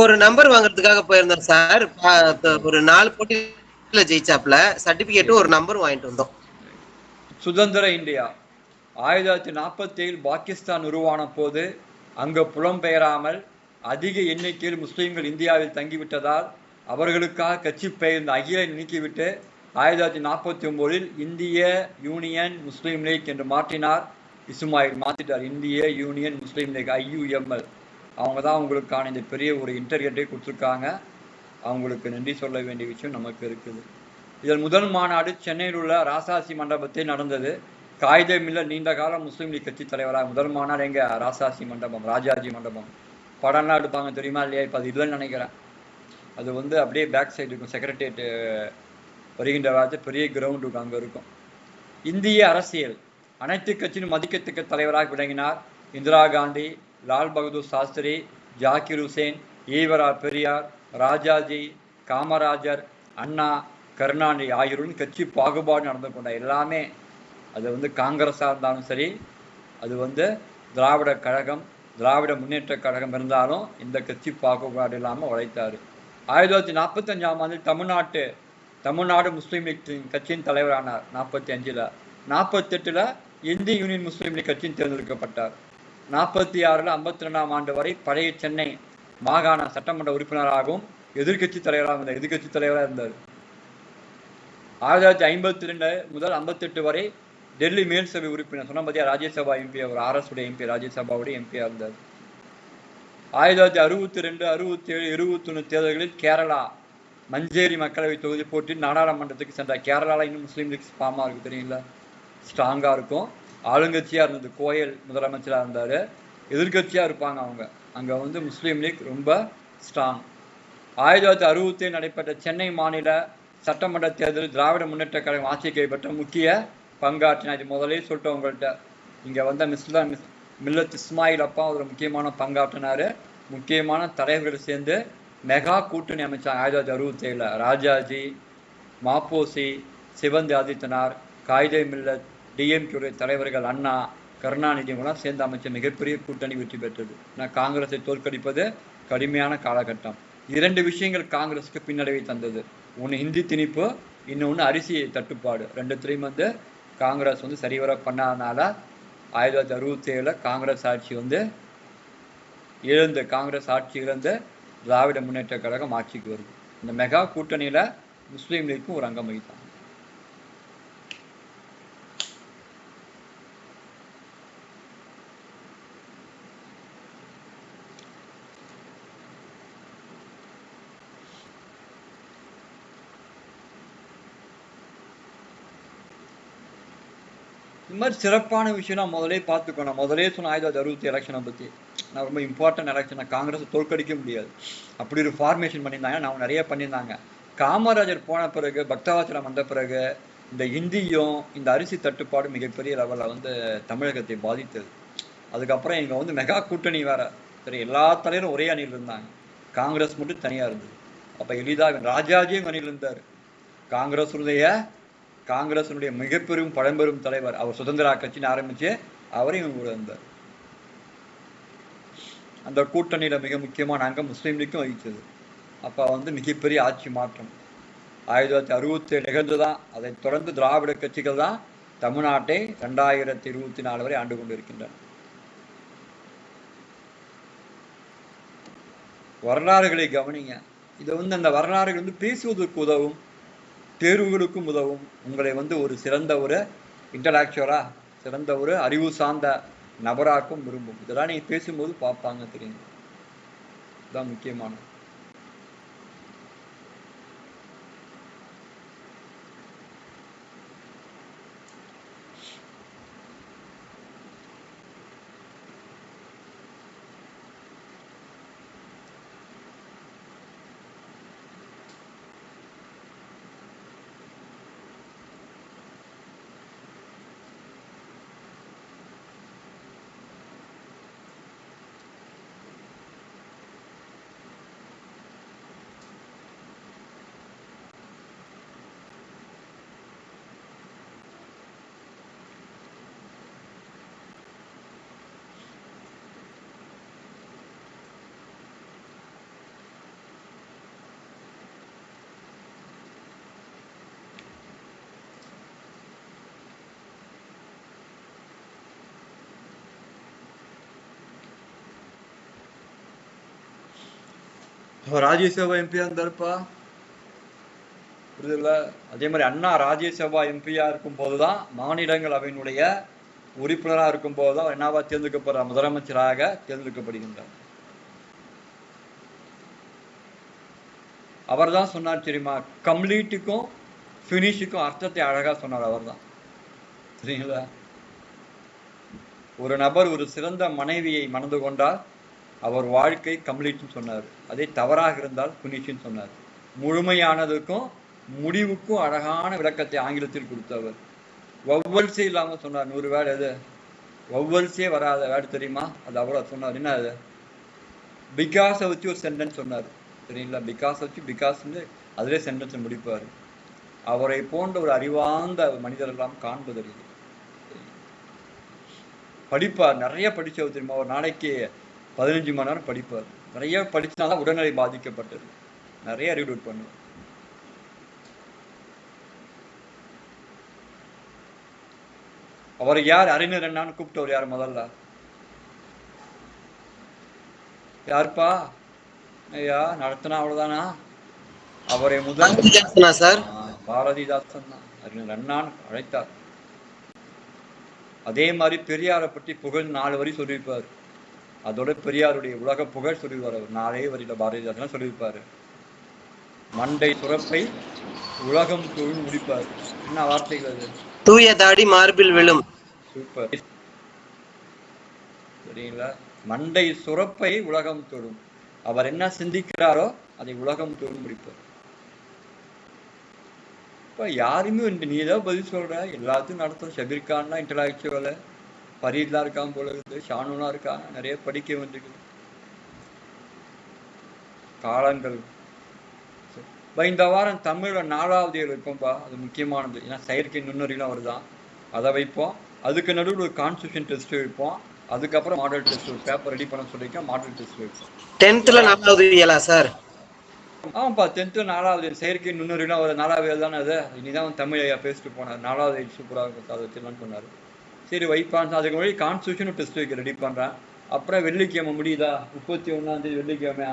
ஒரு நம்பர் வாங்குறதுக்காக போயிருந்தோம் சார். ஒரு 4 போட்டியில ஜெயிச்சாப்ல, சர்டிபிகேட் ஒரு நம்பர் வாங்கிட்டு வந்தோம். சுதந்திர இந்தியா 1947 பாகிஸ்தான் உருவான போது அங்கு புலம்பெயராமல் அதிக எண்ணிக்கையில் முஸ்லீம்கள் இந்தியாவில் தங்கிவிட்டதால் அவர்களுக்காக கட்சி பெயர்ந்த அகிலை நீக்கிவிட்டு 1949 இந்திய யூனியன் முஸ்லீம் லீக் என்று மாற்றினார். இஸ்மாயில் மாற்றிட்டார், இந்திய யூனியன் முஸ்லீம் லீக், IUML. அவங்க தான் உங்களுக்கான இந்த பெரிய ஒரு இன்டர்வியூட்டை கொடுத்துருக்காங்க. அவங்களுக்கு நன்றி சொல்ல வேண்டிய விஷயம் நமக்கு இருக்குது. இதில் முதல் மாநாடு சென்னையில் உள்ள ராசாசி மண்டபத்தில் நடந்தது. காயிதே மில்லத் நீண்ட காலம் முஸ்லீம் லீக் கட்சி தலைவராக. முதல் மாநாடு எங்க? ராசாசி மண்டபம், ராஜாஜி மண்டபம். படம்லாம் எடுப்பாங்க தெரியுமா இல்லையா? இப்போ அது இல்லைன்னு நினைக்கிறேன். அது அப்படியே பேக் சைடு இருக்கும். செக்ரட்டரியேட் வருகின்ற வாரத்து பெரிய கிரவுண்ட் இருக்கும், அங்கே இருக்கும். இந்திய அரசியல் அனைத்து கட்சியும் மதிக்கத்தக்க தலைவராக விளங்கினார். இந்திரா காந்தி, லால் பகதூர் சாஸ்திரி, ஜாகிர் ஹுசேன், ஈவரா பெரியார், ராஜாஜி, காமராஜர், அண்ணா, கருணாநிதி ஆகியோருடன் கட்சி பாகுபாடு நடந்து கொண்டார். எல்லாமே அது காங்கிரஸாக இருந்தாலும் சரி, அது திராவிட கழகம், திராவிட முன்னேற்ற கழகம் இருந்தாலும் இந்த கட்சி பாகுபாடு இல்லாமல் உழைத்தார். 1945ஆம் ஆண்டில் தமிழ்நாடு முஸ்லீம் லீக் கட்சியின் தலைவரானார். 45ல் 48ல் இந்திய யூனியன் முஸ்லீம் லீக் கட்சியின் தேர்ந்தெடுக்கப்பட்டார். 46ல் 52ஆம் ஆண்டு வரை பழைய சென்னை மாகாண சட்டமன்ற உறுப்பினராகவும் எதிர்கட்சி தலைவராக இருந்தார். 1952 முதல் 58 வரை டெல்லி மேல் சபை உறுப்பினர். சொன்ன பார்த்தியா, ராஜ்யசபா எம்பி, அவர் RS உடைய எம்பி, ராஜ்யசபாவுடைய எம்பியா இருந்தார். 1962, 67, 21 தேர்தல்களில் கேரளா மஞ்சேரி மக்களவை தொகுதி போட்டி நாடாளுமன்றத்துக்கு சென்றார். கேரளாவில் இன்னும் முஸ்லீம் லீக் ஃபார்மாக இருக்குது தெரியுங்களா, ஸ்ட்ராங்காக இருக்கும். ஆளுங்கட்சியாக இருந்தது, கோயல் முதலமைச்சராக இருந்தார். எதிர்கட்சியாக இருப்பாங்க அவங்க. அங்கே வந்து முஸ்லீம் லீக் ரொம்ப ஸ்ட்ராங். 1967 நடைபெற்ற சென்னை மாநில சட்டமன்ற தேர்தலில் திராவிட முன்னேற்ற கழகம் ஆட்சி கைப்பற்ற முக்கிய பங்காற்றினார். இது முதலே சொல்லிட்டோம் உங்கள்கிட்ட. இங்கே வந்த மில்லத் இஸ்மாயில் அப்பா ஒரு முக்கியமான பங்காற்றினார். முக்கியமான தலைவர்கள் சேர்ந்து மெகா கூட்டணி அமைச்சாங்க 1967. ராஜாஜி, மாப்போசி, சிவந்தி ஆதித்தனார், காயிதே மில்லத், டிஎம்கே தலைவர்கள் அண்ணா, கருணாநிதி மூலம் சேர்ந்து அமைச்ச மிகப்பெரிய கூட்டணி வெற்றி பெற்றது. நான் காங்கிரஸை தோற்கடிப்பது கடுமையான காலகட்டம். 2 விஷயங்கள் காங்கிரஸுக்கு பின்னடைவை தந்தது. ஒன்று ஹிந்தி திணிப்பு, இன்னொன்று அரிசி தட்டுப்பாடு. 2த்துலையும் வந்து காங்கிரஸ் வந்து சரிவர பண்ணாதனால 1967 காங்கிரஸ் ஆட்சி வந்து காங்கிரஸ் ஆட்சி இழந்து திராவிட முன்னேற்ற கழகம் ஆட்சிக்கு வருது. இந்த மெகா கூட்டணியில முஸ்லீம் லீக்கும் ஒரு அங்கம் வகித்தாங்க. இந்த மாதிரி சிறப்பான விஷயம் நான் முதலே பார்த்துக்கணும். முதலே சொன்ன 1967 எலெக்ஷனை பற்றி நான் ரொம்ப இம்பார்ட்டன்ட் எலெக்ஷனை காங்கிரஸை தோற்கடிக்க முடியாது. அப்படி ஒரு ஃபார்மேஷன் பண்ணியிருந்தாங்க. நான் நிறைய பண்ணியிருந்தாங்க. காமராஜர் போன பிறகு, பக்தவாச்சலம் வந்த பிறகு இந்த இந்தியும் இந்த அரிசி தட்டுப்பாடு மிகப்பெரிய லெவலில் வந்து தமிழகத்தை பாதித்தது. அதுக்கப்புறம் இங்கே வந்து மெகா கூட்டணி வேற. சரி, எல்லா தலைவரும் ஒரே அணியில் இருந்தாங்க, காங்கிரஸ் மட்டும் தனியாக இருந்தது. அப்போ எளிதாக ராஜாஜியும் அணியில் இருந்தார். காங்கிரஸினுடைய மிகப்பெரும் பழம்பெரும் தலைவர். அவர் சுதந்திரா கட்சின்னு ஆரம்பிச்சு அவரையும் கூட இருந்தார். அந்த கூட்டணியில மிக முக்கியமான அங்கம் முஸ்லீம் லீக்கும் வகித்தது. அப்போ வந்து மிகப்பெரிய ஆட்சி மாற்றம் 1967 நிகழ்ந்துதான். அதைத் தொடர்ந்து திராவிட கட்சிகள் தான் தமிழ்நாட்டை 2024 வரை ஆண்டு கொண்டிருக்கின்றன. வரலாறுகளை கவனிங்க. இதை வந்து அந்த வரலாறுகள் வந்து பேசுவதற்கு உதவும், தேர்வுகளுக்கும் உதவும். உங்களை வந்து ஒரு சிறந்த ஒரு இன்டலாக்சுவலா, சிறந்த ஒரு அறிவு சார்ந்த நபராக்கும் விரும்பும். இதெல்லாம் நீங்க பேசும்போது பார்ப்பாங்க, தெரியுங்க. இதுதான் முக்கியமானது. ராஜ்யசபா எம்பியா இருந்தாருப்பா, புரியுதுல்ல? அதே மாதிரி அண்ணா ராஜ்யசபா எம்பியா இருக்கும் போதுதான், மாநிலங்களவையினுடைய உறுப்பினராக இருக்கும் போதுதான் அவர் என்னவா தேர்ந்தெடுக்கப்படுறார்? முதலமைச்சராக தேர்ந்தெடுக்கப்படுகின்றார். அவர் தான் சொன்னார் தெரியுமா, கம்ப்ளீட்டுக்கும் ஃபினிஷுக்கும் அர்த்தத்தை அழகா சொன்னார். அவர் தான், சரிங்களா? ஒரு நபர் ஒரு சிறந்த மனைவியை மணந்து கொண்டால் அவர் வாழ்க்கை கம்ப்ளீட்னு சொன்னார். அதே தவறாக இருந்தால் ஃபினிஷ்னு சொன்னார். முழுமையானதுக்கும் முடிவுக்கும் அழகான விளக்கத்தை ஆங்கிலத்தில் கொடுத்தவர். வவ்வல்ஸே இல்லாமல் சொன்னார். 100 வேர்டு. எது வவ்வல்ஸே வராத வேர்டு தெரியுமா? அது அவ்வளோ சொன்னார். என்ன அது? பிகாஸை வச்சு ஒரு சென்டென்ஸ் சொன்னார், சரிங்களா? பிகாஸ் வச்சு பிகாஸ்ன்னு அதிலே சென்டென்ஸை முடிப்பார். அவரை போன்ற ஒரு அறிவார்ந்த மனிதர் எல்லாம் காண்பதற்கு படிப்பார். நிறைய படிச்சவர் தெரியுமா? ஒரு நாளைக்கு 15 மணி நேரம் படிப்பார். நிறைய படிச்சனால உடல்நிலை பாதிக்கப்பட்டது. நிறைய ரீட் பண்ணுவார். அவர் யார்? அறிஞர் என்னான்னு கூப்பிட்டவர் யார்? முதல்ல யாருப்பா? ஐயா நடத்தினா அவ்வளவுதானா? அவரை முதல் சார் பாரதிதாசன் தான் அறிஞர் அண்ணான் அழைத்தார். அதே மாதிரி பெரியாரை பற்றி புகழ் 4 வரி சொல்லியிருப்பார். அதோட பெரியாருடைய உலக புகழ் சொல்லிடுவார். அவர் 4 வரியில பாரதிதாசன் சொல்லியிருப்பாரு. மண்டை சுரப்பை உலகம் தொழில் முடிப்பார். என்ன வார்த்தைகள் அது? தூய தாடி மார்பில் விழும். சூப்பர். சரிங்களா? மண்டை சுரப்பை உலகம் தொடும். அவர் என்ன சிந்திக்கிறாரோ அதை உலகம் தொடும் முடிப்பார். இப்ப யாருமே நீ ஏதாவது பதில் சொல்ற, எல்லாத்தையும் நடத்துற. ஷபீர் கான்லாம் இன்டலாக்சுவல், ஃபரீத்லாம் இருக்கான் போல இருக்குது, ஷானுலாம் இருக்காங்க, நிறைய படிக்க வேண்டியிருக்குது. காலங்கள் இந்த வாரம் தமிழ்ல 4வது இயல் வைப்போம்ப்பா. அது முக்கியமானது. ஏன்னா செயற்கை நுண்ணறிவுலாம் வருதான், அதை வைப்போம். அதுக்கு நடுவில் ஒரு கான்ஸ்டியூஷன் டெஸ்ட் வைப்போம். அதுக்கப்புறம் மாடல் டெஸ்ட், ஒரு பேப்பர் ரெடி பண்ண சொல்லியிருக்கேன். மாடல் டெஸ்ட் வைப்போம். 10th 4வது இயலா சார்? ஆமாப்பா, 10th 4வது செயற்கை நுண்ணறிவுலாம் ஒரு 4வது இயல் தானே. அது இனிதான் தமிழ் ஐயா பேசிட்டு போனார். 4வது இயல் சூப்பராக அதை வச்சுலான்னு சொன்னார். சரி வைப்பான். அதுக்கு முன்னாடி கான்ஸ்டியூஷன் டெஸ்ட் வைக்க ரெடி பண்ணுறேன். அப்புறம் வெள்ளிக்கிழமை முடியுதா, 31ஆம் தேதி வெள்ளிக்கிழமை,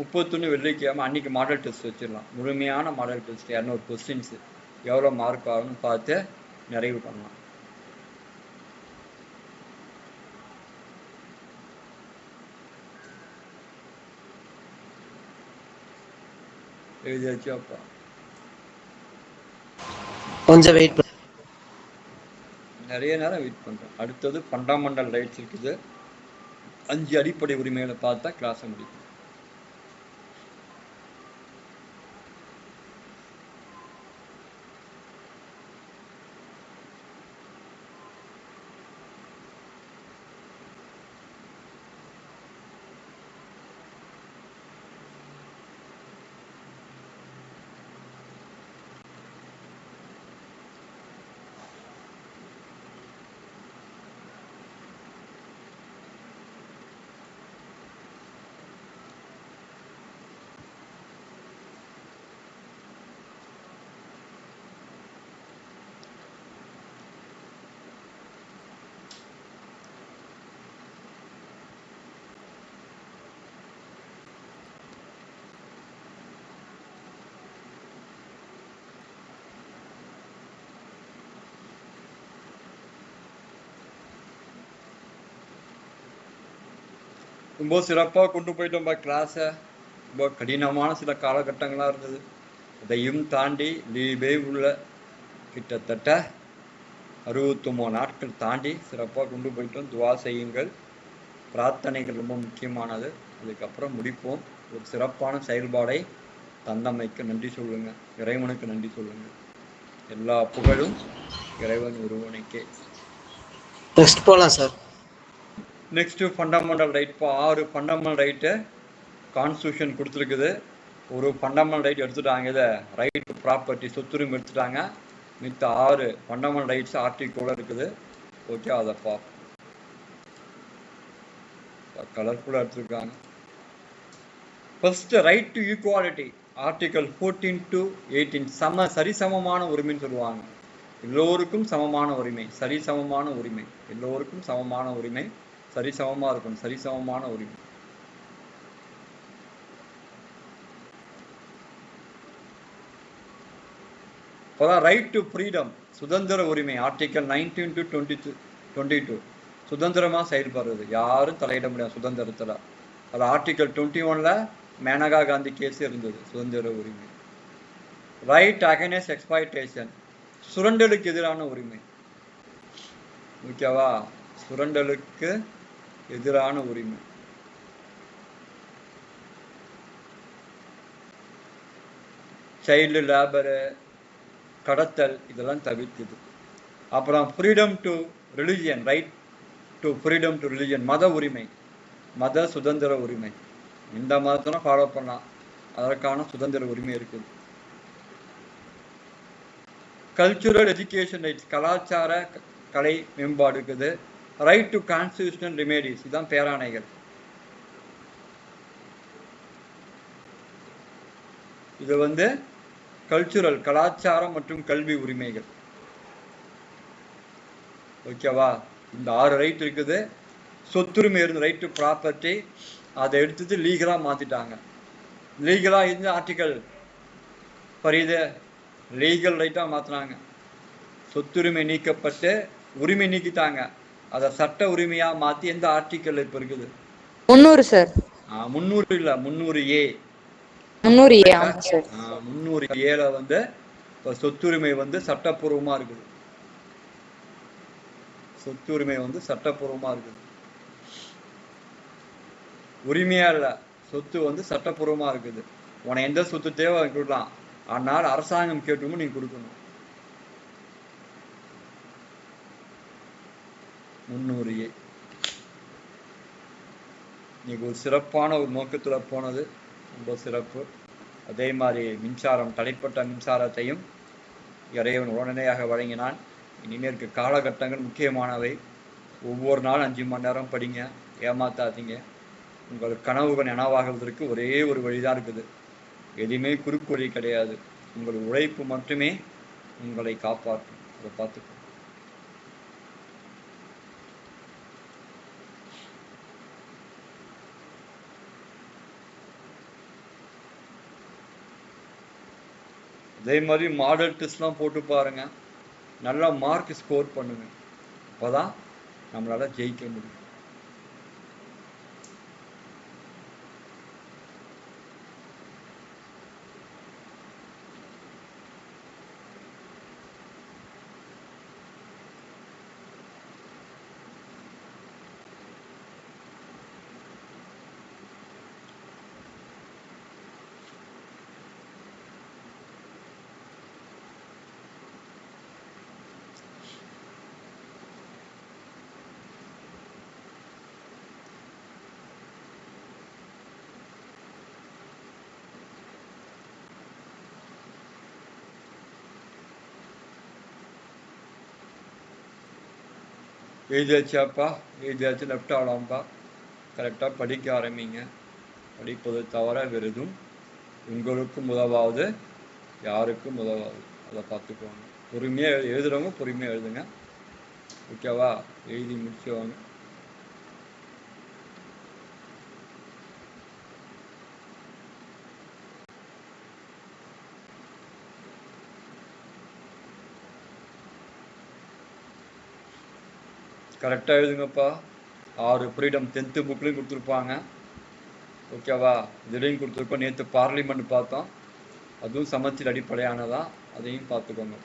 31 வெள்ளிக்கிழமை அன்னைக்கு மாடல் டெஸ்ட் வச்சிடலாம். முழுமையான மாடல் டெஸ்ட், 200 கொஸ்டின்ஸ், எவ்வளோ மார்க் ஆகும்னு பார்த்து நிறைவு பண்ணலாம். எழுதியாச்சு அப்பா. கொஞ்சம் வெயிட். நிறைய நேரம் வெயிட் பண்ணுறேன். அடுத்தது ஃபண்டமெண்டல் ரைட்ஸ் இருக்குது. 5 அடிப்படை உரிமைகளை பார்த்தா கிளாஸை முடிக்கும். ரொம்ப சிறப்பாக கொண்டு போயிட்டோம்பா கிளாஸை. ரொம்ப கடினமான சில காலகட்டங்களாக இருந்தது. அதையும் தாண்டி லீவே உள்ள கிட்டத்தட்ட 69 நாட்கள் தாண்டி சிறப்பாக கொண்டு போயிட்டோம். துவா செய்யுங்கள், பிரார்த்தனைகள் ரொம்ப முக்கியமானது. அதுக்கப்புறம் முடிப்போம். ஒரு சிறப்பான செயல்பாடை தந்தமைக்கு நன்றி சொல்லுங்க, இறைவனுக்கு நன்றி சொல்லுங்க. எல்லா புகழும் இறைவன் ஒருவனுக்கே. நெக்ஸ்ட் போலாம் சார். Next fundamental right. இப்போ 6 ஃபண்டமெண்டல் ரைட்டு கான்ஸ்டியூஷன் கொடுத்துருக்குது. ஒரு ஃபண்டமெண்டல் ரைட் எடுத்துட்டாங்க. இதை ரைட் டு ப்ராப்பர்ட்டி, சொத்துரிமை எடுத்துட்டாங்க. மித்த 6 ஃபண்டமெண்டல் ரைட்ஸ் ஆர்டிகிளோட இருக்குது. ஓகே, அதை பார்ப்போம். கலர்ஃபுல்லாக எடுத்துருக்காங்க. First right to equality, article 14 to 18. சரிசமமான உரிமைன்னு சொல்லுவாங்க. எல்லோருக்கும் சமமான உரிமை, சரிசமமான உரிமை, எல்லோருக்கும் சமமான உரிமை, சரிசமமாக இருக்கணும், சரிசமமான உரிமை. இப்போதான் ரைட் டு ஃப்ரீடம், சுதந்திர உரிமை, ஆர்டிகல் 19 to 22. சுதந்திரமாக செயல்படுறது, யாரும் தலையிட முடியாது சுதந்திரத்தில். அது ஆர்டிகல் 21ல மேனகா காந்தி கேஸ் இருந்தது, சுதந்திர உரிமை. ரைட் அகைன்ஸ்ட் எக்ஸ்ப்ளாய்டேஷன், சுரண்டலுக்கு எதிரான உரிமை. ஓகேவா? சுரண்டலுக்கு எதிரான உரிமை. சைல்டு லேபரு, கடத்தல், இதெல்லாம் தவிர்க்குது. அப்புறம் freedom to religion, right to freedom to religion, மத உரிமை, மத சுதந்திர உரிமை. இந்த மதத்தினா ஃபாலோ பண்ணலாம், அதற்கான சுதந்திர உரிமை இருக்குது. கல்ச்சுரல் எஜுகேஷன் ரைட்ஸ், கலாச்சார கலை மேம்பாடு இருக்குது. ரைட் டு கான்ஸ்டியூஷனல் ரெமெடிஸ், இதுதான் பேராணைகள். இது கல்ச்சுரல், கலாச்சாரம் மற்றும் கல்வி உரிமைகள். ஓகேவா? இந்த 6 ரைட் இருக்குது. சொத்துரிமை இருந்து ரைட் டு ப்ராப்பர்ட்டி, அதை எடுத்துட்டு லீகலாக மாற்றிட்டாங்க. லீகலாக இருந்து ஆர்டிகல் ஃபரீது லீகல் ரைட்டாக மாற்றினாங்க. சொத்துரிமை நீக்கப்பட்டு உரிமை நீக்கிட்டாங்க. அதை சட்ட உரிமையாக மாற்றி எந்த ஆர்டிக்கல் இப்போ இருக்குது? 300 சார். 300 இல்லை, 300A. 300A. ஆமா சார். 300Aல வந்து இப்போ சொத்துரிமை வந்து சட்டப்பூர்வமாக இருக்குது. சொத்துரிமை வந்து சட்டப்பூர்வமாக இருக்குது. உரிமையா இல்லை, சொத்து வந்து சட்டப்பூர்வமாக இருக்குது. உனக்கு எந்த சொத்து தேவை கொடுக்கலாம், ஆனால் அரசாங்கம் கேட்டுமோ நீ கொடுக்கணும். 300A இன்னைக்கு ஒரு சிறப்பான ஒரு நோக்கத்தில் போனது, ரொம்ப சிறப்பு. அதே மாதிரி மின்சாரம், தடைப்பட்ட மின்சாரத்தையும் இறைவன் உடனடியாக வழங்கினான். இனிமேல் இருக்க காலகட்டங்கள் முக்கியமானவை. ஒவ்வொரு நாளும் 5 மணி நேரம் படிங்க, ஏமாத்தாதீங்க. உங்கள் கனவுகள் நனவாகுவதற்கு ஒரே ஒரு வழிதான் இருக்குது. எதுவுமே குறுக்கு வழி கிடையாது. உங்கள் உழைப்பு மட்டுமே உங்களை காப்பாற்றும். அதை பார்த்துக்கோ. அதே மாதிரி மாடல் டெஸ்ட்லாம் போட்டு பாருங்க, நல்லா மார்க் ஸ்கோர் பண்ணுங்க. அப்போதான் நம்மளால ஜெயிக்க முடியும். எழுதியாச்சாப்பா? எழுதியாச்சு. லெஃப்ட் ஆகலாம்ப்பா. கரெக்டாக படிக்க ஆரம்பிங்க. படிப்பது தவிர வேறு உங்களுக்கும் உதவாது, யாருக்கும் உதவாது. அதை பார்த்துக்குவாங்க. பொறுமையாக எழுதுறவங்க பொறுமையாக எழுதுங்க. ஓகேவா? எழுதி முடிச்சுவாங்க. கரெக்டாக எழுதுங்கப்பா. 6 ஃப்ரீடம் 10th புக்லையும் கொடுத்துருப்பாங்க. ஓகேவா? இதுலேயும் கொடுத்துருக்கோம். நேற்று பார்லிமெண்ட் பார்த்தோம், அதுவும் சமச்சீர் அடிப்படையானதான். அதையும் பார்த்துக்கோங்க.